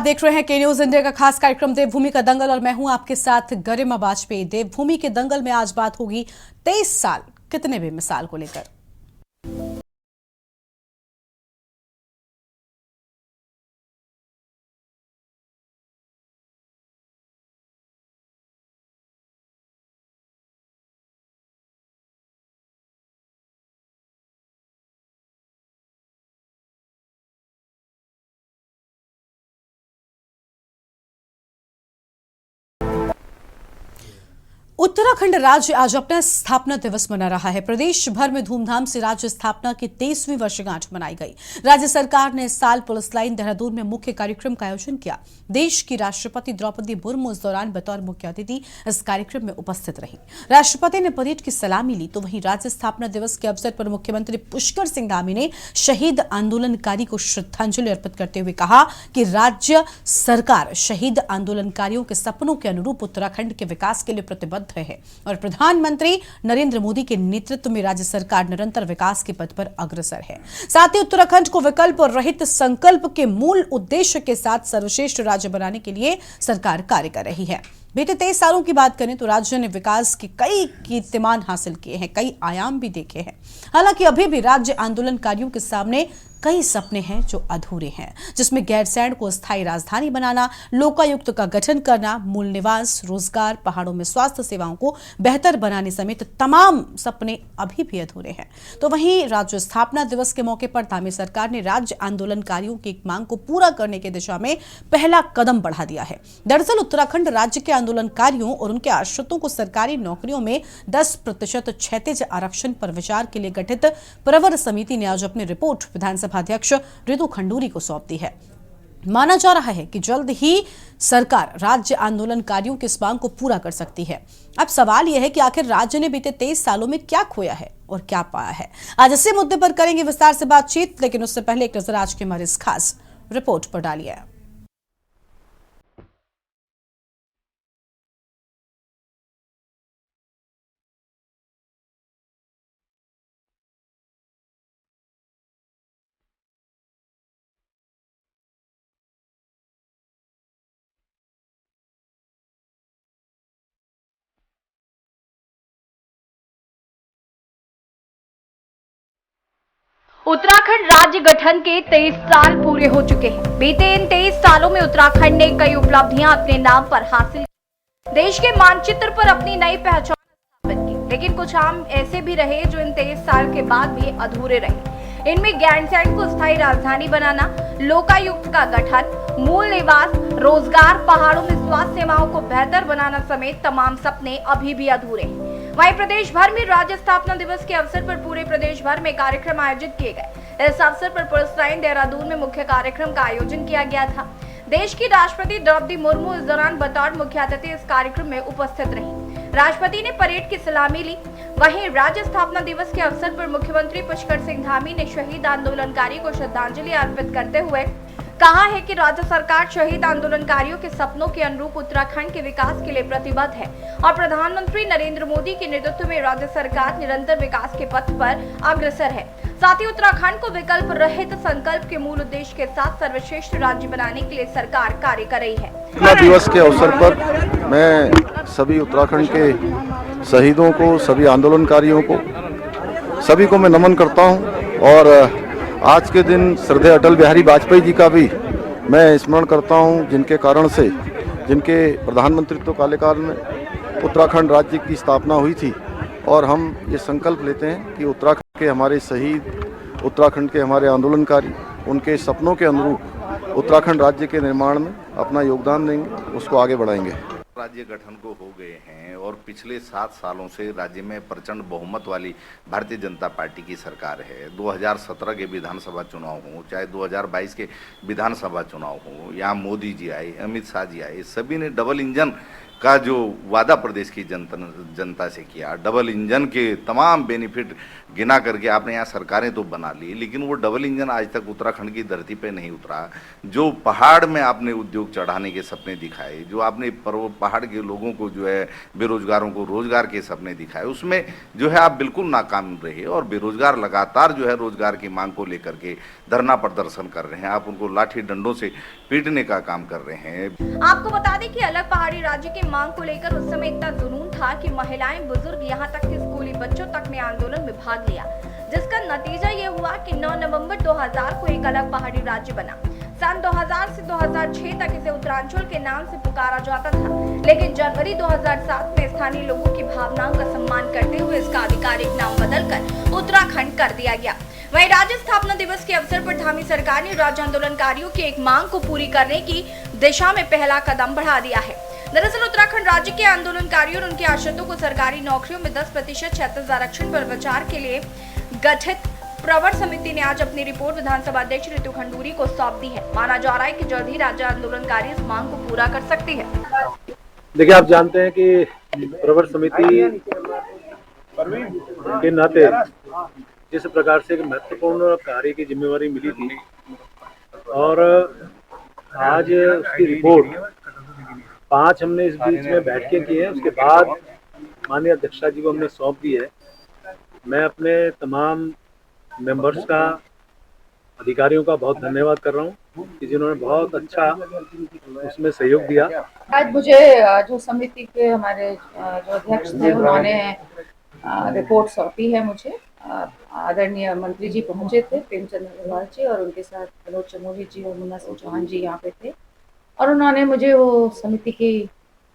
देख रहे हैं के न्यूज इंडिया का खास कार्यक्रम देवभूमि का दंगल और मैं हूं आपके साथ गरिमा वाजपेयी। देवभूमि के दंगल में आज बात होगी 23 साल कितने बेमिसाल को लेकर। उत्तराखंड राज्य आज अपना स्थापना दिवस मना रहा है। प्रदेश भर में धूमधाम से राज्य स्थापना की 23वीं वर्षगांठ मनाई गई। राज्य सरकार ने इस साल पुलिस लाइन देहरादून में मुख्य कार्यक्रम का आयोजन किया। देश की राष्ट्रपति द्रौपदी मुर्मू इस दौरान बतौर मुख्य अतिथि इस कार्यक्रम में उपस्थित रही। राष्ट्रपति ने परेड की सलामी ली तो वहीं राज्य स्थापना दिवस के अवसर पर मुख्यमंत्री पुष्कर सिंह धामी ने शहीद आंदोलनकारी को श्रद्धांजलि अर्पित करते हुए कहा कि राज्य सरकार शहीद आंदोलनकारियों के सपनों के अनुरूप उत्तराखंड के विकास के लिए प्रतिबद्ध है और प्रधानमंत्री नरेंद्र मोदी के नेतृत्व में राज्य सरकार निरंतर विकास के पथ पर अग्रसर है। साथ ही उत्तराखंड को विकल्प और रहित संकल्प के मूल उद्देश्य के साथ सर्वश्रेष्ठ राज्य बनाने के लिए सरकार कार्य कर रही है। बीते 23 सालों की बात करें तो राज्य ने विकास के कई कीर्तिमान हासिल किए हैं, कई आयाम भी देखे हैं। हालांकि अभी भी राज्य आंदोलनकारियों के सामने कई सपने हैं जो अधूरे हैं, जिसमें गैरसैंण को स्थायी राजधानी बनाना, लोकायुक्त का गठन करना, मूल निवास, रोजगार, पहाड़ों में स्वास्थ्य सेवाओं को बेहतर बनाने समेत तमाम सपने अभी भी अधूरे हैं। तो वहीं राज्य स्थापना दिवस के मौके पर धामी सरकार ने राज्य आंदोलनकारियों की एक मांग को पूरा करने की दिशा में पहला कदम बढ़ा दिया है। दरअसल उत्तराखंड राज्य के आंदोलनकारियों और उनके आश्रितों को सरकारी नौकरियों में 10% क्षैतिज आरक्षण पर विचार के लिए गठित प्रवर समिति ने आज अपनी रिपोर्ट विधानसभा अध्यक्ष रितु खंडूरी को सौंप दी है। माना जा रहा है कि जल्द ही सरकार राज्य आंदोलनकारियों की इस मांग को पूरा कर सकती है। अब सवाल यह है कि आखिर राज्य ने बीते 23 सालों में क्या खोया है और क्या पाया है। आज इसी मुद्दे पर करेंगे विस्तार से बातचीत, लेकिन उससे पहले एक नजर आज के हमारे इस खास रिपोर्ट पर डालिए। उत्तराखंड राज्य गठन के 23 साल पूरे हो चुके हैं। बीते इन 23 सालों में उत्तराखंड ने कई उपलब्धियां अपने नाम पर हासिल की, देश के मानचित्र पर अपनी नई पहचान स्थापित की। लेकिन कुछ काम ऐसे भी रहे जो इन 23 साल के बाद भी अधूरे रहे। इनमें गैरसैंण को स्थायी राजधानी बनाना, लोकायुक्त का गठन, मूल निवास, रोजगार, पहाड़ों में स्वास्थ्य सेवाओं को बेहतर बनाना समेत तमाम सपने अभी भी अधूरे हैं। वहीं प्रदेश भर में राज्य स्थापना दिवस के अवसर पर पूरे प्रदेश भर में कार्यक्रम आयोजित किए गए। इस अवसर पर पुलिस लाइन देहरादून में मुख्य कार्यक्रम का आयोजन किया गया था। देश की राष्ट्रपति द्रौपदी मुर्मू इस दौरान बतौर मुख्य अतिथि इस कार्यक्रम में उपस्थित रही। राष्ट्रपति ने परेड की सलामी ली। वहीं राज्य स्थापना दिवस के अवसर पर मुख्यमंत्री पुष्कर सिंह धामी ने शहीद आंदोलनकारी को श्रद्धांजलि अर्पित करते हुए कहा है कि राज्य सरकार शहीद आंदोलनकारियों के सपनों के अनुरूप उत्तराखंड के विकास के लिए प्रतिबद्ध है और प्रधानमंत्री नरेंद्र मोदी के नेतृत्व में राज्य सरकार निरंतर विकास के पथ पर अग्रसर है। साथ ही उत्तराखंड को विकल्प रहित संकल्प के मूल उद्देश्य के साथ सर्वश्रेष्ठ राज्य बनाने के लिए सरकार कार्य कर रही है। स्थापना दिवस के अवसर पर मैं सभी उत्तराखंड के शहीदों को, सभी आंदोलनकारियों को, सभी को मैं नमन करता हूं और आज के दिन श्रद्धेय अटल बिहारी वाजपेयी जी का भी मैं स्मरण करता हूं, जिनके कारण से, जिनके प्रधानमंत्रित्व कार्यकाल में उत्तराखंड राज्य की स्थापना हुई थी। और हम ये संकल्प लेते हैं कि उत्तराखंड के हमारे शहीद, उत्तराखंड के हमारे आंदोलनकारी उनके सपनों के अनुरूप उत्तराखंड राज्य के निर्माण में अपना योगदान देंगे, उसको आगे बढ़ाएंगे। राज्य गठन को हो गए हैं और पिछले 7 सालों से राज्य में प्रचंड बहुमत वाली भारतीय जनता पार्टी की सरकार है। 2017 के विधानसभा चुनाव हो, चाहे 2022 के विधानसभा चुनाव हो, यहाँ मोदी जी आए, अमित शाह जी आए, सभी ने डबल इंजन का जो वादा प्रदेश की जनता से किया, डबल इंजन के तमाम बेनिफिट गिना करके आपने यहाँ सरकारें तो बना ली, लेकिन वो डबल इंजन आज तक उत्तराखंड की धरती पे नहीं उतरा। जो पहाड़ में आपने उद्योग चढ़ाने के सपने दिखाए, जो आपने पहाड़ के लोगों को जो है बेरोजगारों को रोजगार के सपने दिखाए, उसमें जो है आप बिल्कुल नाकाम रहे और बेरोजगार लगातार जो है रोजगार की मांग को लेकर के धरना प्रदर्शन कर रहे हैं। आप उनको लाठी डंडों से पीटने का काम कर रहे हैं। आपको बता दें कि अलग पहाड़ी राज्य की मांग को लेकर उस समय इतना जुनून था कि महिलाएं, बुजुर्ग, यहाँ तक कि स्कूली बच्चों तक ने आंदोलन में भाग लिया, जिसका नतीजा ये हुआ कि 9 नवंबर 2000 को एक अलग पहाड़ी राज्य बना। सन 2000 से 2006 तक इसे उत्तरांचल के नाम से पुकारा जाता था, लेकिन जनवरी 2007 में स्थानीय लोगों की भावनाओं का सम्मान करते हुए इसका आधिकारिक नाम बदलकर उत्तराखंड कर दिया गया। वहीं राज्य स्थापना दिवस के अवसर पर धामी सरकार ने राज्य आंदोलनकारियों की एक मांग को पूरी करने की दिशा में पहला कदम बढ़ा दिया है। दरअसल उत्तराखंड राज्य के आंदोलनकारियों और उनके आश्रितों को सरकारी नौकरियों में 10% क्षैतिज आरक्षण पर विचार के लिए गठित प्रवर समिति ने आज अपनी रिपोर्ट विधानसभा अध्यक्ष रितु खंडूरी को सौंप दी है। माना जा रहा है कि जल्द ही राज्य आंदोलनकारी इस मांग को पूरा कर सकती है। देखिए, आप जानते हैं कि प्रवर समिति के नाते जिस प्रकार से एक महत्वपूर्ण कार्य की जिम्मेवारी मिली थी और आज उसकी रिपोर्ट 5 हमने इस बीच में बैठकें की है, उसके बाद माननीय अध्यक्षा जी को हमने सौंप दी है। मैं अपने तमाम मेंबर्स का, अधिकारियों का बहुत धन्यवाद कर रहा हूँ कि जिन्होंने बहुत अच्छा उसमें सहयोग दिया। आज मुझे जो समिति के हमारे जो अध्यक्ष थे उन्होंने रिपोर्ट सौंपी है मुझे। आदरणीय मंत्री जी पहुंचे थे, प्रेमचंद अग्रवाल जी, और उनके साथ मनोज चमोली जी और मुन्ना सिंह चौहान जी यहाँ पे थे, और उन्होंने मुझे वो समिति की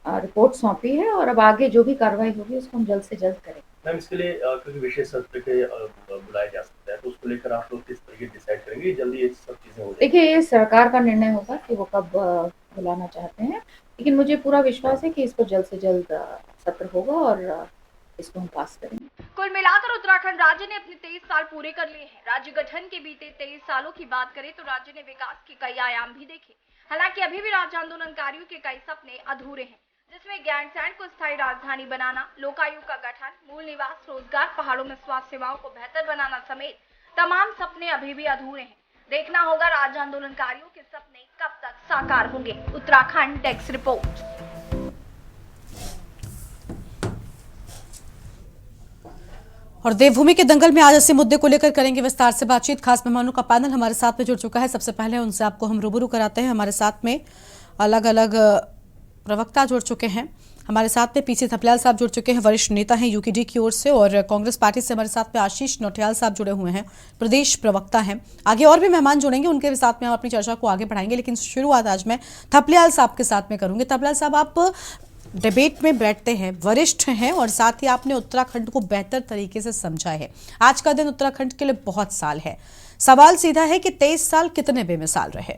रिपोर्ट सौंपी है और अब आगे जो भी कार्रवाई होगी उसको हम जल्द से जल्द करेंगे। मैम, इसके लिए क्योंकि विशेष सत्र के बुलाया जा सकता है, तो उसको लेकर आप लोग किस तरीके डिसाइड करेंगे? जल्दी ये सब चीजें हो जाएंगी? देखिए, ये सरकार का निर्णय होगा कि वो कब बुलाना चाहते हैं, लेकिन मुझे पूरा विश्वास है कि इस पर जल्द से जल्द सत्र होगा और इसको हम पास करेंगे। कुल मिलाकर उत्तराखंड राज्य ने अपने 23 साल पूरे कर लिए हैं। राज्य गठन के बीते 23 सालों की बात करें तो राज्य ने विकास के कई आयाम भी देखे। हालांकि अभी भी राज्य आंदोलनकारियों के कई सपने अधूरे हैं, जिसमें गैरसैंण को स्थायी राजधानी बनाना, लोकायुक्त का गठन, मूल निवास, रोजगार, पहाड़ों में स्वास्थ्य सेवाओं को बेहतर बनाना समेत तमाम सपने अभी भी अधूरे हैं। देखना होगा राज्य आंदोलनकारियों के सपने कब तक साकार होंगे। Uttarakhand desk report. और देवभूमि के दंगल में आज इसी मुद्दे को लेकर करेंगे विस्तार से बातचीत। खास मेहमानों का पैनल हमारे साथ में जुड़ चुका है। सबसे पहले उनसे आपको हम रूबरू कराते हैं। हमारे साथ में अलग अलग प्रवक्ता जुड़ चुके हैं। हमारे साथ में पीसी थपलियाल साहब जुड़ चुके हैं, वरिष्ठ नेता हैं यूकेडी की ओर से, और कांग्रेस पार्टी से हमारे साथ में आशीष नौटियाल साहब जुड़े हुए हैं, प्रदेश प्रवक्ता हैं। आगे और भी मेहमान जुड़ेंगे, उनके साथ में हम अपनी चर्चा को आगे बढ़ाएंगे, लेकिन शुरुआत आज मैं थपलियाल साहब के साथ में करूंगी। थपलियाल साहब, आप डिबेट में बैठते हैं, वरिष्ठ हैं, और साथ ही आपने उत्तराखंड को बेहतर तरीके से समझा है। आज का दिन उत्तराखंड के लिए बहुत साल है। सवाल सीधा है कि 23 साल कितने बेमिसाल रहे?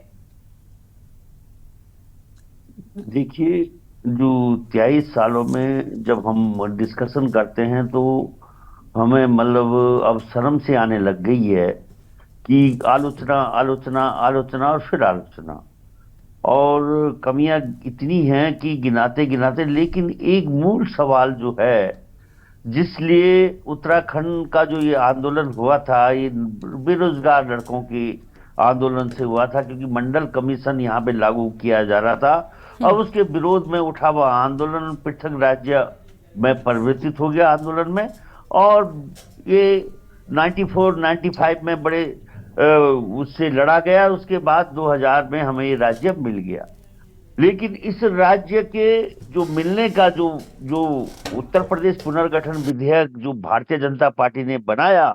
देखिए, जो 23 सालों में जब हम डिस्कशन करते हैं तो हमें मतलब अब शर्म से आने लग गई है कि आलोचना आलोचना आलोचना और फिर आलोचना, और कमियां इतनी हैं कि गिनाते गिनाते, लेकिन एक मूल सवाल जो है जिसलिए उत्तराखंड का जो ये आंदोलन हुआ था, ये बेरोजगार लड़कों के आंदोलन से हुआ था, क्योंकि मंडल कमीशन यहाँ पे लागू किया जा रहा था और उसके विरोध में उठा हुआ आंदोलन पृथक राज्य में परिवर्तित हो गया आंदोलन में, और ये 94-95 में बड़े उससे लड़ा गया। उसके बाद 2000 में हमें ये राज्य मिल गया। लेकिन इस राज्य के जो मिलने का जो उत्तर प्रदेश पुनर्गठन विधेयक जो भारतीय जनता पार्टी ने बनाया,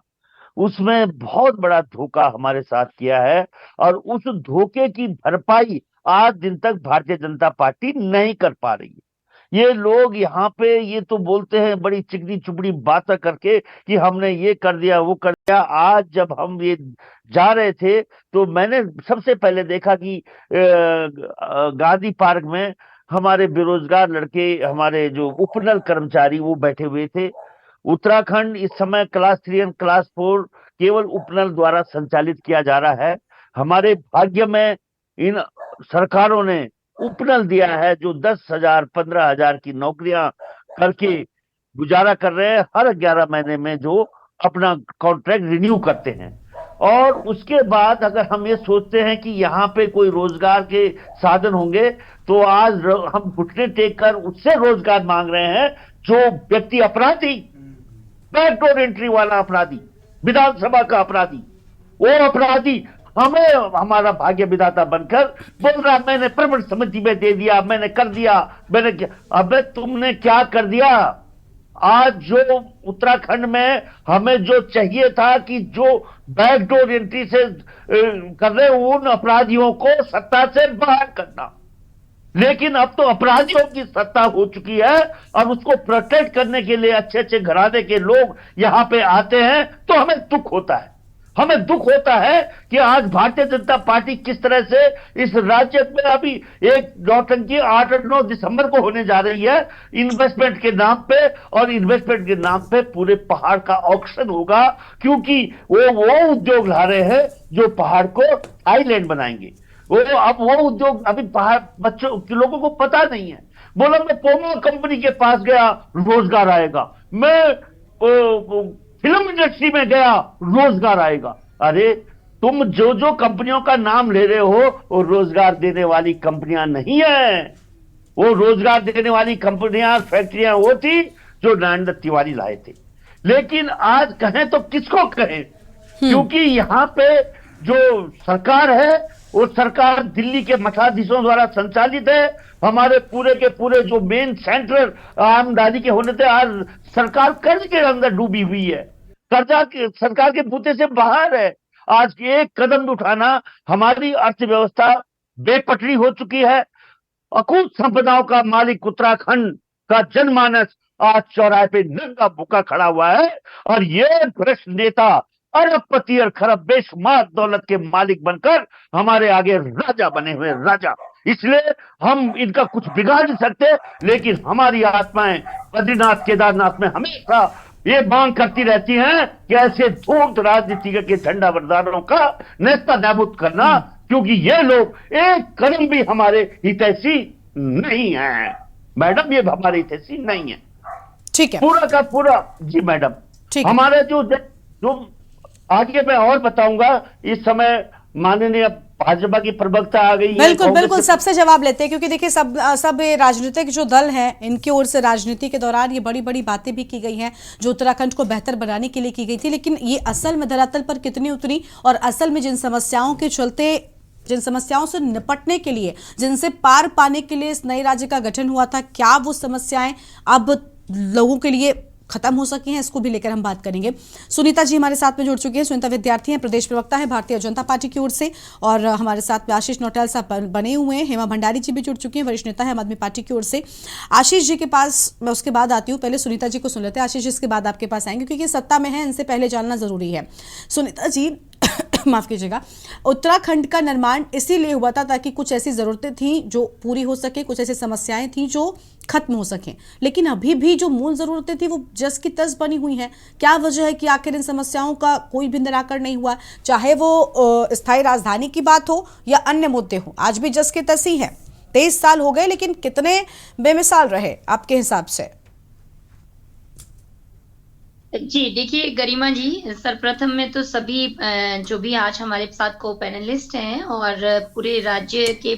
उसमें बहुत बड़ा धोखा हमारे साथ किया है, और उस धोखे की भरपाई आज दिन तक भारतीय जनता पार्टी नहीं कर पा रही है। ये लोग यहाँ पे ये तो बोलते हैं बड़ी चिकनी चुपड़ी बातें करके कि हमने ये कर दिया वो कर दिया। आज जब हम ये जा रहे थे तो मैंने सबसे पहले देखा कि गांधी पार्क में हमारे बेरोजगार लड़के, हमारे जो उपनल कर्मचारी, वो बैठे हुए थे। उत्तराखंड इस समय क्लास 3 और क्लास 4 केवल उपनल द्वारा संचालित किया जा रहा है। हमारे भाग्य में इन सरकारों ने उपनल दिया है, जो 10,000 15,000 की नौकरियां करके गुजारा कर रहे हैं, हर 11 महीने में जो अपना कॉन्ट्रैक्ट रिन्यू करते हैं। और उसके बाद अगर हम ये सोचते हैं कि यहाँ पे कोई रोजगार के साधन होंगे, तो आज हम घुटने टेक कर उससे रोजगार मांग रहे हैं जो व्यक्ति अपराधी, बैकडोर एंट्री वाला अपराधी, विधानसभा का अपराधी, वो अपराधी हमें हमारा भाग्य विधाता बनकर बोल रहा मैंने प्रबंध समिति में दे दिया, मैंने कर दिया, मैंने क्या। अबे तुमने क्या कर दिया? आज जो उत्तराखंड में हमें जो चाहिए था कि जो बैकडोर एंट्री से कर रहे उन अपराधियों को सत्ता से बाहर करना, लेकिन अब तो अपराधियों की सत्ता हो चुकी है और उसको प्रोटेक्ट करने के लिए अच्छे अच्छे घराने के लोग यहां पे आते हैं, तो हमें दुख होता है। हमें दुख होता है कि आज भारतीय जनता पार्टी किस तरह से इस राज्य में अभी एक नौटंकी 8 और 9 दिसंबर को होने जा रही है इन्वेस्टमेंट के नाम पे, और इन्वेस्टमेंट के नाम पे पूरे पहाड़ का ऑक्शन होगा, क्योंकि वो उद्योग ला रहे हैं जो पहाड़ को आइलैंड बनाएंगे। वो उद्योग अभी पहाड़ बच्चों के लोगों को पता नहीं है। बोला मैं पोमा कंपनी के पास गया, रोजगार आएगा, मैं फिल्म इंडस्ट्री में गया, रोजगार आएगा। अरे तुम जो कंपनियों का नाम ले रहे हो वो रोजगार देने वाली कंपनियां नहीं है। वो रोजगार देने वाली कंपनियां, फैक्ट्रियां वो थी जो नरेंद्र तिवारी लाए थे। लेकिन आज कहें तो किसको कहें, क्योंकि यहाँ पे जो सरकार है वो सरकार दिल्ली के मठाधीशों द्वारा संचालित है। हमारे पूरे के पूरे जो मेन सेंटर आमदनी के होने थे, आज सरकार कर्ज के अंदर डूबी हुई है, कर्जा सरकार के बूते से बाहर है। आज एक कदम उठाना, हमारी अर्थव्यवस्था बेपटरी हो चुकी है। अकूत संपदाओं का मालिक उत्तराखंड का जनमानस आज चौराहे पे नंगा भूखा खड़ा हुआ है, और ये भ्रष्ट नेता अरबपति और खरब बेशुमार दौलत के मालिक बनकर हमारे आगे राजा बने हुए राजा। इसलिए हम इनका कुछ बिगाड़ नहीं सकते, लेकिन हमारी आत्माएं बद्रीनाथ केदारनाथ में हमेशा ये मांग करती रहती हैं कि ऐसे धूर्त राजनीति के झंडा बरदारों का नेस्ता नाबूद करना, क्योंकि ये लोग एक कदम भी हमारे हितैषी नहीं है। मैडम, ये हमारे हितैषी नहीं है। ठीक है, पूरा का पूरा। जी मैडम, हमारे जो आगे मैं और बताऊंगा। इस समय माननीय भाजपा की प्रवक्ता आ गई है। बिल्कुल बिल्कुल, सबसे जवाब लेते हैं, क्योंकि देखिए सब राजनीतिक जो दल हैं, इनकी ओर से राजनीति के दौरान ये बड़ी बड़ी बातें भी की गई हैं जो उत्तराखंड को बेहतर बनाने के लिए की गई थी, लेकिन ये असल में धरातल पर कितनी उतरी, और असल में जिन समस्याओं के चलते, जिन समस्याओं से निपटने के लिए, जिनसे पार पाने के लिए इस नए राज्य का गठन हुआ था, क्या वो समस्याएं अब लोगों के लिए खत्म हो सकी हैं, इसको भी लेकर हम बात करेंगे। सुनीता जी हमारे साथ में जुड़ चुकी हैं। सुनीता विद्यार्थी हैं, प्रदेश प्रवक्ता है भारतीय जनता पार्टी की ओर से, और हमारे साथ में आशीष नौटियाल साहब बने हुए हैं। हेमा भंडारी जी भी जुड़ चुकी हैं, वरिष्ठ नेता है आम आदमी पार्टी की ओर से। आशीष जी के पास मैं उसके बाद आती हूँ, पहले सुनीता जी को सुन लेते हैं, आशीष जी इसके बाद आपके पास आएंगे, क्योंकि ये सत्ता में है, इनसे पहले जानना जरूरी है। सुनीता जी माफ कीजिएगा, उत्तराखंड का निर्माण इसीलिए हुआ था ताकि कुछ ऐसी जरूरतें थी जो पूरी हो सके, कुछ ऐसी समस्याएं थी जो खत्म हो सकें, लेकिन अभी भी जो मूल जरूरतें थी वो जस की तस बनी हुई हैं। क्या वजह है कि आखिर इन समस्याओं का कोई भी निराकरण नहीं हुआ, चाहे वो स्थायी राजधानी की बात हो या अन्य मुद्दे हो, आज भी जस की तस ही है। 23 साल हो गए, लेकिन कितने बेमिसाल रहे आपके हिसाब से? जी देखिए गरिमा जी, सर्वप्रथम में तो सभी जो भी आज हमारे साथ को पैनलिस्ट हैं और पूरे राज्य के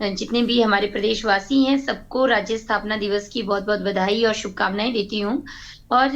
जितने भी हमारे प्रदेशवासी हैं, सबको राज्य स्थापना दिवस की बहुत बहुत बधाई और शुभकामनाएं देती हूँ। और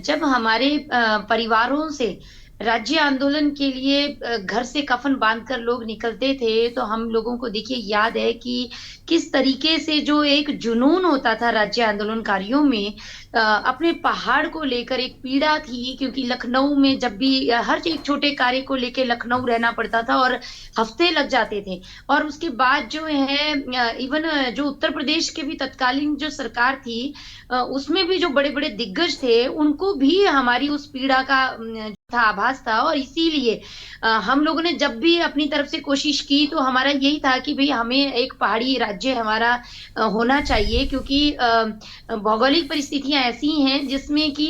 जब हमारे परिवारों से राज्य आंदोलन के लिए घर से कफन बांधकर लोग निकलते थे, तो हम लोगों को देखिए याद है कि किस तरीके से जो एक जुनून होता था राज्य आंदोलनकारियों में, अपने पहाड़ को लेकर एक पीड़ा थी, क्योंकि लखनऊ में जब भी हर एक छोटे कार्य को लेकर लखनऊ रहना पड़ता था और हफ्ते लग जाते थे। और उसके बाद जो है इवन जो उत्तर प्रदेश के भी तत्कालीन जो सरकार थी, उसमें भी जो बड़े बड़े दिग्गज थे, उनको भी हमारी उस पीड़ा का था, आभास था और इसीलिए हम लोगों ने जब भी अपनी तरफ से कोशिश की तो हमारा यही था कि भई हमें एक पहाड़ी राज्य हमारा होना चाहिए, क्योंकि भौगोलिक परिस्थितियाँ ऐसी हैं जिसमें कि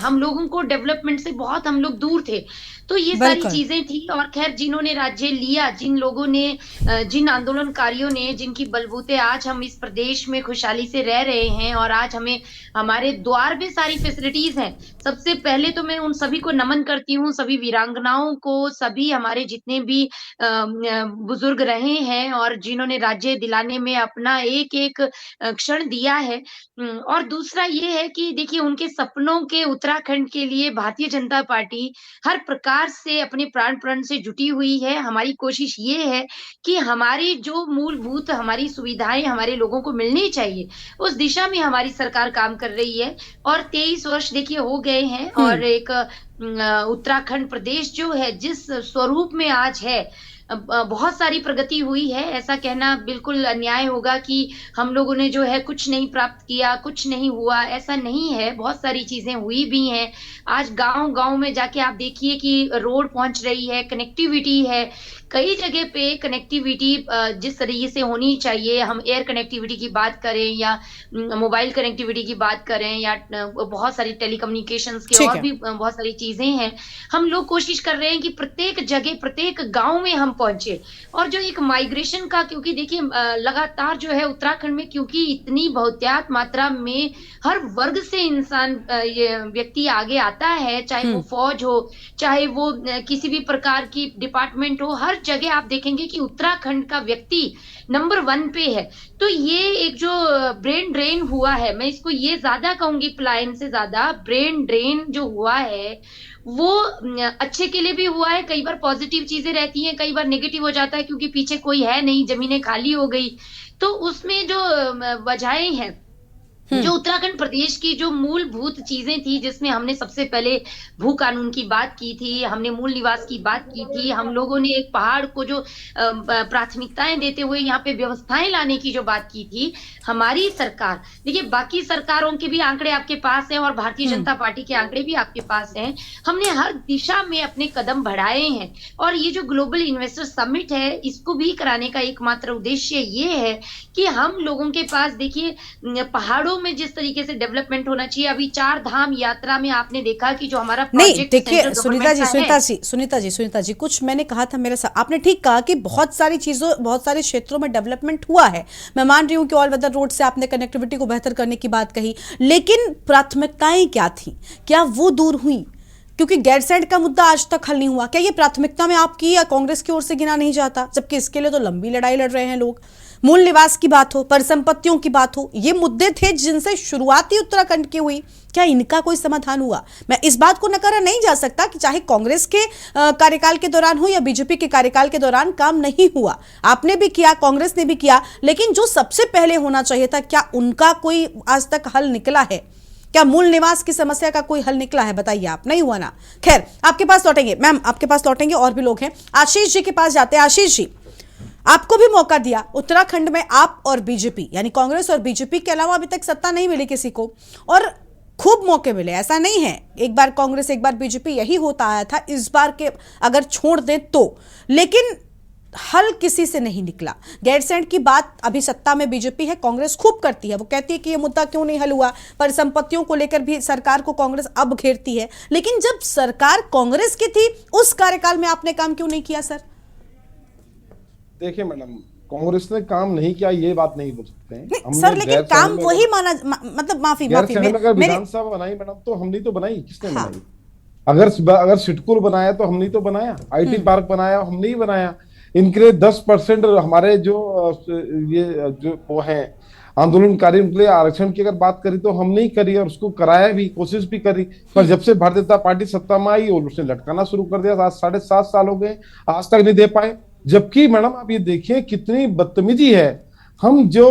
हम लोगों को डेवलपमेंट से बहुत हम लोग दूर थे। तो ये सारी बिल्कुल। चीज़ें थी और ख़ैर जिन्होंने राज्य लिया, जिन लोगों ने जिन आंदोलनकारियों ने, जिनकी बलबूते आज हम इस प्रदेश में खुशहाली से रह रहे हैं और आज हमें हमारे द्वार पे सारी फैसिलिटीज़ हैं। सबसे पहले तो मैं उन सभी को नमन करती हूँ, सभी वीरांगनाओं को, सभी हमारे जितने भी बुजुर्ग रहे हैं और जिन्होंने राज्य दिलाने में अपना एक-एक क्षण दिया है। और दूसरा ये है कि देखिए उनके सपनों के उत्तराखंड के लिए भारतीय जनता पार्टी हर प्रकार से अपने प्राण-प्रण से जुटी हुई है। हमारी कोशिश ये है कि हमारी जो मूलभूत हमारी सुविधाएँ हमारे लोगों को मिलनी चाहिए, उस दिशा में हमारी सरकार काम कर रही है। और 23 वर्ष देखिए हो गए हैं और एक उत्तराखंड प्रदेश जो है जिस स्वरूप में आज है, बहुत सारी प्रगति हुई है। ऐसा कहना बिल्कुल अन्याय होगा कि हम लोगों ने जो है कुछ नहीं प्राप्त किया, कुछ नहीं हुआ, ऐसा नहीं है। बहुत सारी चीज़ें हुई भी हैं। आज गाँव-गाँव में जाके आप देखिए कि रोड पहुँच रही है, कनेक्टिविटी है। कई जगह पे कनेक्टिविटी जिस तरीके से होनी चाहिए, हम एयर कनेक्टिविटी की बात करें या मोबाइल कनेक्टिविटी की बात करें या बहुत सारी टेलीकम्युनिकेशंस की ठीक और है। भी बहुत सारी चीज़ें हैं। हम लोग कोशिश कर रहे हैं कि प्रत्येक जगह, प्रत्येक गाँव में हम पहुँचे और जो एक माइग्रेशन का, क्योंकि देखिए लगातार जो है उत्तराखंड में क्योंकि इतनी बहुतायत मात्रा में हर वर्ग से इंसान ये व्यक्ति आगे आता है, चाहे वो फौज हो, चाहे वो किसी भी प्रकार की डिपार्टमेंट हो, हर जगह आप देखेंगे कि उत्तराखंड का व्यक्ति नंबर 1 पे है। तो ये एक जो ब्रेन ड्रेन हुआ है, मैं इसको ये ज़्यादा कहूँगी पलायन से ज़्यादा ब्रेन ड्रेन जो हुआ है, वो अच्छे के लिए भी हुआ है। कई बार पॉज़िटिव चीज़ें रहती हैं, कई बार नेगेटिव हो जाता है क्योंकि पीछे कोई है नहीं, ज़मीनें खाली हो गई। तो उसमें जो वजहें हैं, जो उत्तराखंड प्रदेश की जो मूलभूत चीज़ें थी, जिसमें हमने सबसे पहले भू कानून की बात की थी, हमने मूल निवास की बात की थी, हम लोगों ने एक पहाड़ को जो प्राथमिकताएँ देते हुए यहाँ पे व्यवस्थाएँ लाने की जो बात की थी, हमारी सरकार देखिए बाकी सरकारों के भी आंकड़े आपके पास हैं और भारतीय जनता पार्टी के आंकड़े भी आपके पास हैं। हमने हर दिशा में अपने कदम बढ़ाए हैं और ये जो ग्लोबल इन्वेस्टर समिट है, इसको भी कराने का एकमात्र उद्देश्य ये है कि हम लोगों के पास देखिए पहाड़ों में जिस तरीके से डेवलपमेंट होना चाहिए, अभी 4 धाम यात्रा में आपने देखा कि जो हमारा नहीं प्रोजेक्ट देखिए सेंट्रल सुनीता गवर्नमेंट जी, सुनीता जी कुछ मैंने कहा था मेरे साथ, आपने ठीक कहा कि बहुत सारी चीजों, बहुत सारे क्षेत्रों में डेवलपमेंट हुआ है। मैं मान रही हूं कि ऑल वेदर रोड से आपने कनेक्टिविटी को बेहतर करने की बात कही, लेकिन प्राथमिकताएं क्या थी, क्या वो दूर हुई? क्योंकि गैरसैंण का मुद्दा आज तक हल नहीं हुआ। क्या ये प्राथमिकता में आपकी या कांग्रेस की ओर से गिना नहीं जाता, जबकि इसके लिए तो लंबी लड़ाई लड़ रहे हैं लोग? मूल निवास की बात हो, परिसंपत्तियों की बात हो, ये मुद्दे थे जिनसे शुरुआती उत्तराखंड की हुई। क्या इनका कोई समाधान हुआ? मैं इस बात को नकारा नहीं जा सकता कि चाहे कांग्रेस के कार्यकाल के दौरान हो या बीजेपी के कार्यकाल के दौरान काम नहीं हुआ, आपने भी किया, कांग्रेस ने भी किया, लेकिन जो सबसे पहले होना चाहिए था, क्या उनका कोई आज तक हल निकला है? क्या मूल निवास की समस्या का कोई हल निकला है? बताइए आप। नहीं हुआ ना। खैर, आपके पास लौटेंगे मैम, आपके पास लौटेंगे, और भी लोग हैं। आशीष जी के पास जाते हैं। आशीष जी, आपको भी मौका दिया उत्तराखंड में, आप और बीजेपी यानी कांग्रेस और बीजेपी के अलावा अभी तक सत्ता नहीं मिली किसी को, और खूब मौके मिले, ऐसा नहीं है एक बार कांग्रेस एक बार बीजेपी, यही होता आया था। इस बार के अगर छोड़ दें तो, लेकिन हल किसी से नहीं निकला। गैरसैंण की बात अभी सत्ता में बीजेपी है, कांग्रेस खूब करती है, वो कहती है कि ये मुद्दा क्यों नहीं हल हुआ। परिसंपत्तियों को लेकर भी सरकार को कांग्रेस अब घेरती है, लेकिन जब सरकार कांग्रेस की थी उस कार्यकाल में आपने काम क्यों नहीं किया सर? देखिए मैडम, कांग्रेस ने काम नहीं किया ये बात नहीं बोल सकते हैं नहीं, सर लेकिन काम वही माना, मतलब माफी विधानसभा बनाई मैडम, तो हमने तो बनाई, किसने बनाई? अगर सिडकुल बनाया तो हमने तो बनाया, IT पार्क बनाया हमने ही बनाया। इनके लिए 10% हमारे जो वो है आंदोलनकारी, उनके लिए आरक्षण की अगर बात करी तो हमने ही करी और उसको कराया भी, कोशिश भी करी। पर जब से भारतीय जनता पार्टी सत्ता में आई और उसने लटकाना शुरू कर दिया। आज 7.5 साल हो गए, आज तक नहीं दे पाए। जबकि मैडम आप ये देखिए कितनी बदतमीजी है। हम जो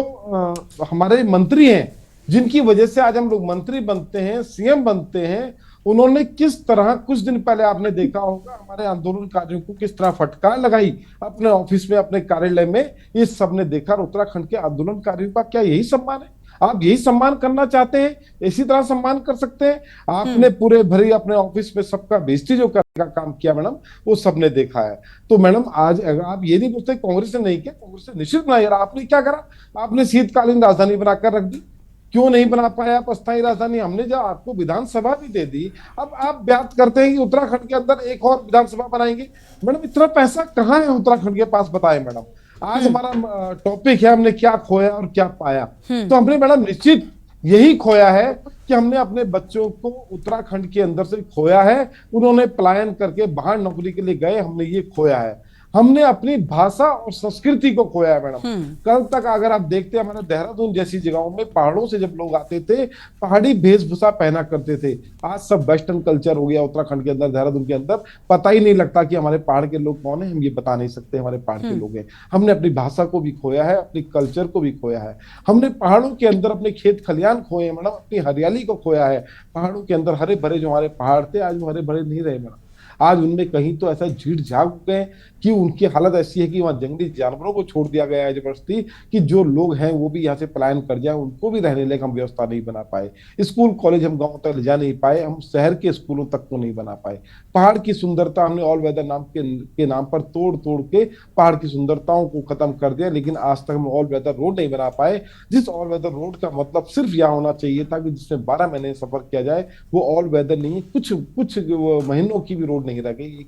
हमारे मंत्री हैं, जिनकी वजह से आज हम लोग मंत्री बनते हैं, CM बनते हैं, उन्होंने किस तरह, कुछ दिन पहले आपने देखा होगा हमारे आंदोलनकारियों को किस तरह फटकार लगाई अपने ऑफिस में, अपने कार्यालय में, ये सबने देखा। उत्तराखंड के आंदोलनकारियों का क्या यही सम्मान है? आप यही सम्मान करना चाहते हैं? इसी तरह सम्मान कर सकते हैं? आपने पूरे भरी अपने ऑफिस में सबका बेइज्जती जो कर का काम किया मैडम, वो सबने देखा है। तो मैडम आज अगर आप ये नहीं पूछते कांग्रेस ने नहीं किया, कांग्रेस ने निश्चित बनाया। आपने क्या करा, आपने शीतकालीन राजधानी बनाकर रख दी, क्यों नहीं बना पाया आप अस्थायी राजधानी? हमने जो आपको विधानसभा भी दे दी, अब आप बात करते हैं कि उत्तराखंड के अंदर एक और विधानसभा बनाएंगे। मैडम इतना पैसा कहाँ है उत्तराखंड के पास, बताएं मैडम। आज हमारा टॉपिक है हमने क्या खोया और क्या पाया। तो हमने मैडम निश्चित यही खोया है कि हमने अपने बच्चों को उत्तराखंड के अंदर से खोया है। उन्होंने पलायन करके बाहर नौकरी के लिए गए, हमने ये खोया है। हमने अपनी भाषा और संस्कृति को खोया है मैडम। कल तक अगर आप देखते हैं, हमारे देहरादून जैसी जगहों में पहाड़ों से जब लोग आते थे पहाड़ी वेशभूषा पहना करते थे। आज सब वेस्टर्न कल्चर हो गया उत्तराखंड के अंदर, देहरादून के अंदर। पता ही नहीं लगता कि हमारे पहाड़ के लोग कौन है, हम ये बता नहीं सकते हमारे पहाड़ के लोग हैं। हमने अपनी भाषा को भी खोया है, अपनी कल्चर को भी खोया है। हमने पहाड़ों के अंदर अपने खेत खलियान खोए मैडम, अपनी हरियाली को खोया है। पहाड़ों के अंदर हरे भरे जो हमारे पहाड़ थे, आज वो हरे भरे नहीं रहे मैडम। आज उनमें कहीं तो ऐसा झीड़ झाग गए कि उनकी हालत ऐसी है कि वहां जंगली जानवरों को छोड़ दिया गया है जबरदस्ती, कि जो लोग हैं वो भी यहाँ से पलायन कर जाए, उनको भी रहने लायक हम व्यवस्था नहीं बना पाए। स्कूल कॉलेज हम गांव तक ले जा नहीं पाए, हम शहर के स्कूलों तक को नहीं बना पाए। पहाड़ की सुंदरता हमने ऑल वेदर नाम के नाम पर तोड़ तोड़ के पहाड़ की सुंदरताओं को खत्म कर दिया, लेकिन आज तक हम ऑल वेदर रोड नहीं बना पाए। जिस ऑल वेदर रोड का मतलब सिर्फ यह होना चाहिए था कि जिसमें 12 महीने सफर किया जाए, वो ऑल वेदर नहीं है, कुछ महीनों की भी रोड नहीं रह गई।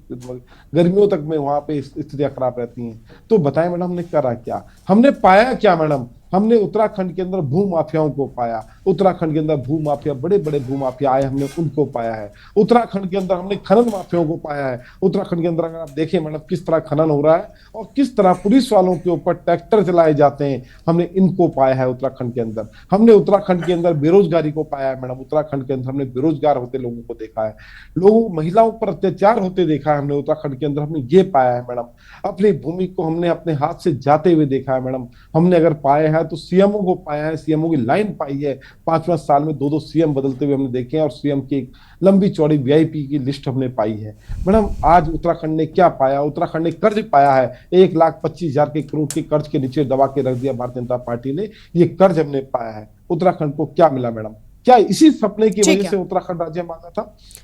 गर्मियों तक में वहां पे स्थितियां खराब रहती हैं। तो बताएं मैडम हमने करा क्या, हमने पाया क्या मैडम? हमने उत्तराखंड के अंदर भू माफियाओं को पाया। उत्तराखंड के अंदर भू माफिया, बड़े बड़े भू माफिया आए, हमने उनको पाया है। उत्तराखंड के अंदर हमने खनन माफियाओं को पाया है। उत्तराखंड के अंदर अगर आप देखें मैडम किस तरह खनन हो रहा है और किस तरह पुलिस वालों के ऊपर ट्रैक्टर चलाए जाते हैं, हमने इनको पाया है उत्तराखंड के अंदर। हमने उत्तराखंड के अंदर बेरोजगारी को पाया है मैडम। उत्तराखंड के अंदर हमने बेरोजगार होते लोगों को देखा है, लोगों महिलाओं पर अत्याचार होते देखा है हमने उत्तराखंड के अंदर, हमने ये पाया है मैडम। अपनी भूमि को हमने अपने हाथ से जाते हुए देखा है मैडम। हमने अगर पाया है तो सीएमओ को पाया है, सीएमओ की लाइन पाई है। 5 साल में 2-2 सीएम बदलते हुए हमने देखे हैं और सीएम की एक लंबी चौड़ी वीआईपी की लिस्ट हमने पाई है मैडम। आज उत्तराखंड ने क्या पाया? उत्तराखंड ने कर्ज पाया है। 1,25,000 के करोड़ के कर्ज के नीचे दबा के रख दिया भारतीय जनता पार्टी ने। ये कर्ज हमने पाया है। उत्तराखंड को क्या मिला मैडम? क्या इसी सपने की वजह से उत्तराखंड राज्य मांगा था?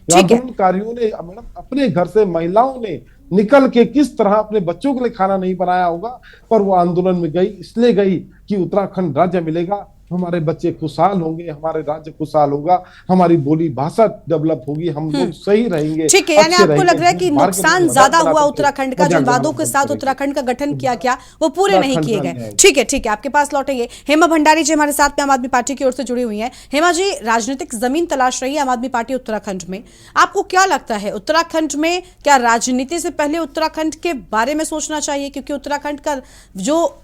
आंदोलनकारियों ने मैडम अपने घर से, महिलाओं ने निकल के किस तरह अपने बच्चों के लिए खाना नहीं बनाया होगा, पर वो आंदोलन में गई, इसलिए गई कि उत्तराखंड राज्य मिलेगा, हमारे बच्चे खुशहाल होंगे, हमारे राज्य खुशहाल होगा, हमारी बोली भाषा डेवलप होगी, हम लोग सही रहेंगे। ठीक है, यानी आपको लग रहा है कि नुकसान ज्यादा हुआ उत्तराखंड का, जो वादों के साथ उत्तराखंड का गठन किया गया वो पूरे नहीं किए गए। ठीक है, आपके पास लौटेंगे। हेमा भंडारी जी हमारे साथ में आम आदमी पार्टी की ओर से जुड़ी हुई हैं। हेमा जी, राजनीतिक जमीन तलाश रही है आम आदमी पार्टी उत्तराखंड में। आपको क्या लगता है उत्तराखंड में क्या राजनीति से पहले उत्तराखंड के बारे में सोचना चाहिए? क्योंकि उत्तराखंड का जो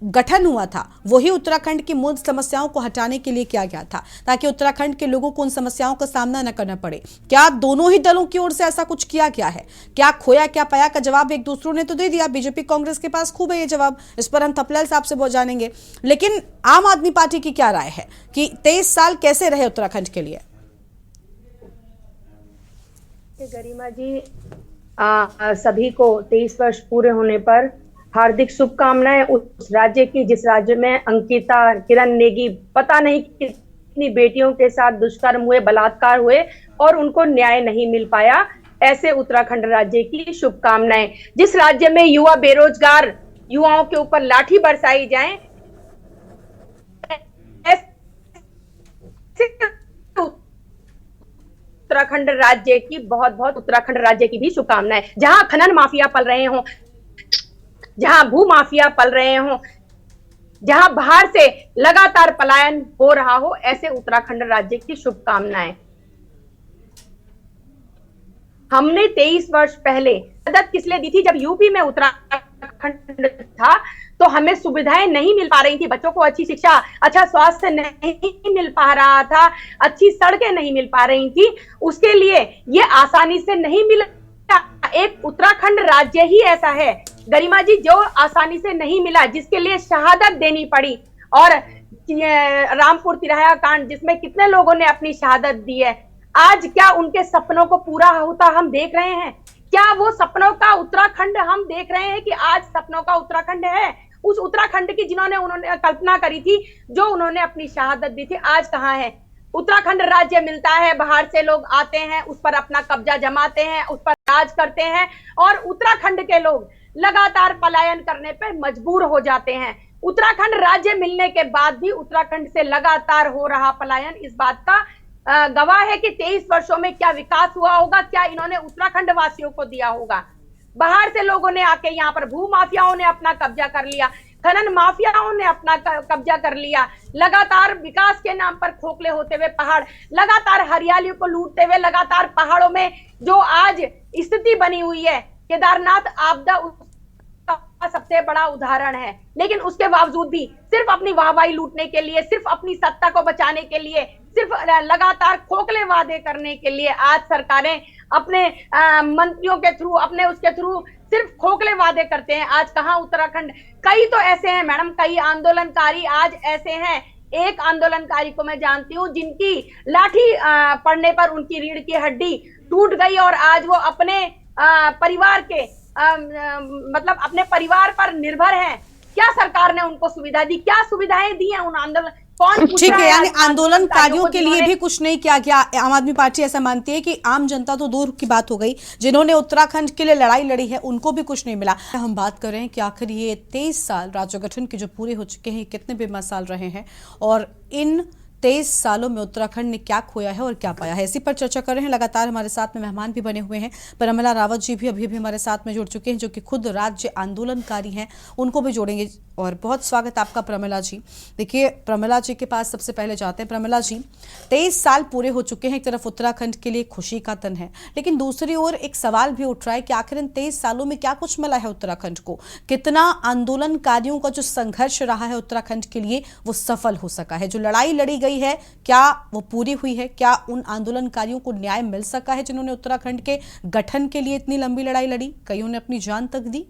गठन हुआ था वही उत्तराखंड की मूल समस्याओं को हटाने के लिए किया गया था, ताकि उत्तराखंड के लोगों को उन समस्याओं का सामना न करना पड़े। क्या दोनों ही दलों की ओर से ऐसा कुछ किया गया है? क्या खोया क्या पाया का जवाब एक दूसरों ने तो दे दिया, बीजेपी कांग्रेस के पास खूब है ये जवाब, इस पर हम थपलाल साहब से जानेंगे। लेकिन आम आदमी पार्टी की क्या राय है कि 23 साल कैसे रहे उत्तराखंड के लिए? गरिमा जी, सभी को 23 वर्ष पूरे होने पर हार्दिक शुभकामनाएं। उस राज्य की जिस राज्य में अंकिता, किरण नेगी, पता नहीं कितनी बेटियों के साथ दुष्कर्म हुए, बलात्कार हुए और उनको न्याय नहीं मिल पाया, ऐसे उत्तराखंड राज्य की शुभकामनाएं। जिस राज्य में युवा बेरोजगार युवाओं के ऊपर लाठी बरसाई जाए, उत्तराखंड राज्य की बहुत उत्तराखंड राज्य की भी शुभकामनाएं। जहां खनन माफिया पल रहे हों, जहां भू माफिया पल रहे हों, जहां बाहर से लगातार पलायन हो रहा हो, ऐसे उत्तराखंड राज्य की शुभकामनाएं। हमने 23 वर्ष पहले मदद किस लिए दी थी? जब यूपी में उत्तराखंड था तो हमें सुविधाएं नहीं मिल पा रही थी, बच्चों को अच्छी शिक्षा, अच्छा स्वास्थ्य नहीं मिल पा रहा था, अच्छी सड़कें नहीं मिल पा रही थी। उसके लिए ये आसानी से नहीं मिला। एक उत्तराखंड राज्य ही ऐसा है गरिमा जी जो आसानी से नहीं मिला, जिसके लिए शहादत देनी पड़ी। और रामपुर तिराहा कांड जिसमें कितने लोगों ने अपनी शहादत दी है, आज क्या उनके सपनों को पूरा होता हम देख रहे हैं? क्या वो सपनों का उत्तराखंड हम देख रहे हैं कि आज सपनों का उत्तराखंड है? उस उत्तराखंड की उन्होंने कल्पना करी थी, जो उन्होंने अपनी शहादत दी थी, आज कहाँ है? उत्तराखंड राज्य मिलता है, बाहर से लोग आते हैं, उस पर अपना कब्जा जमाते हैं, उस पर राज करते हैं और उत्तराखंड के लोग लगातार पलायन करने पे मजबूर हो जाते हैं। उत्तराखंड राज्य मिलने के बाद भी उत्तराखंड से लगातार हो रहा पलायन इस बात का गवाह है कि 23 वर्षों में क्या विकास हुआ होगा, क्या इन्होंने उत्तराखंड वासियों को दिया होगा। बाहर से लोगों ने आके यहाँ पर भू माफियाओं ने अपना कब्जा कर लिया, खनन माफियाओं ने अपना कब्जा कर लिया, लगातार विकास के नाम पर खोखले होते हुए पहाड़, लगातार हरियाली को लूटते हुए, लगातार पहाड़ों में जो आज स्थिति बनी हुई है, केदारनाथ आपदा उसका सबसे बड़ा उदाहरण है। लेकिन उसके बावजूद भी सिर्फ अपनी वाहवाही लूटने के लिए, सिर्फ अपनी सत्ता को बचाने के लिए, सिर्फ लगातार खोखले वादे करने के लिए आज सरकारें अपने मंत्रियों के थ्रू, अपने उसके थ्रू सिर्फ खोखले वादे करते हैं। आज कहां उत्तराखंड, कई तो ऐसे हैं मैडम, कई आंदोलनकारी आज ऐसे हैं। एक आंदोलनकारी को मैं जानती हूँ जिनकी लाठी पड़ने पर उनकी रीढ़ की हड्डी टूट गई और आज वो अपने परिवार के मतलब अपने परिवार पर निर्भर हैं। क्या सरकार ने उनको सुविधा दी, क्या सुविधाएं दी हैं उन आंदोलन, कौन पूछ ठीक रहा है, यानी आज आंदोलनकारियों के लिए जिन्होंने- भी कुछ नहीं किया गया। आम आदमी पार्टी ऐसा मानती है कि आम जनता तो दूर की बात हो गई, जिन्होंने उत्तराखंड के लिए लड़ाई लड़ी है उनको भी कुछ नहीं मिला। हम बात कर रहे हैं कि आखिर ये 23 साल राज्य गठन के जो पूरे हो चुके हैं, कितने बेमिसाल रहे हैं और इन 23 सालों में उत्तराखंड ने क्या खोया है और क्या पाया है, इसी पर चर्चा कर रहे हैं। लगातार हमारे साथ में मेहमान भी बने हुए हैं। प्रमिला रावत जी भी अभी हमारे साथ में जुड़ चुके हैं, जो कि खुद राज्य आंदोलनकारी हैं, उनको भी जोड़ेंगे। और बहुत स्वागत आपका प्रमिला जी। देखिए, प्रमिला जी के पास सबसे पहले जाते हैं। प्रमिला जी, 23 साल पूरे हो चुके हैं, एक तरफ उत्तराखंड के लिए खुशी का दिन है, लेकिन दूसरी ओर एक सवाल भी उठ रहा है कि आखिर इन 23 सालों में क्या कुछ मिला है उत्तराखंड को, कितना आंदोलनकारियों का जो संघर्ष रहा है उत्तराखंड के लिए वो सफल हो सका है, जो लड़ाई लड़ी गई है क्या वो पूरी हुई है, क्या उन आंदोलनकारियों को न्याय मिल सका है जिन्होंने उत्तराखंड के गठन के लिए इतनी लंबी लड़ाई लड़ी, कईयों ने अपनी जान तक दी।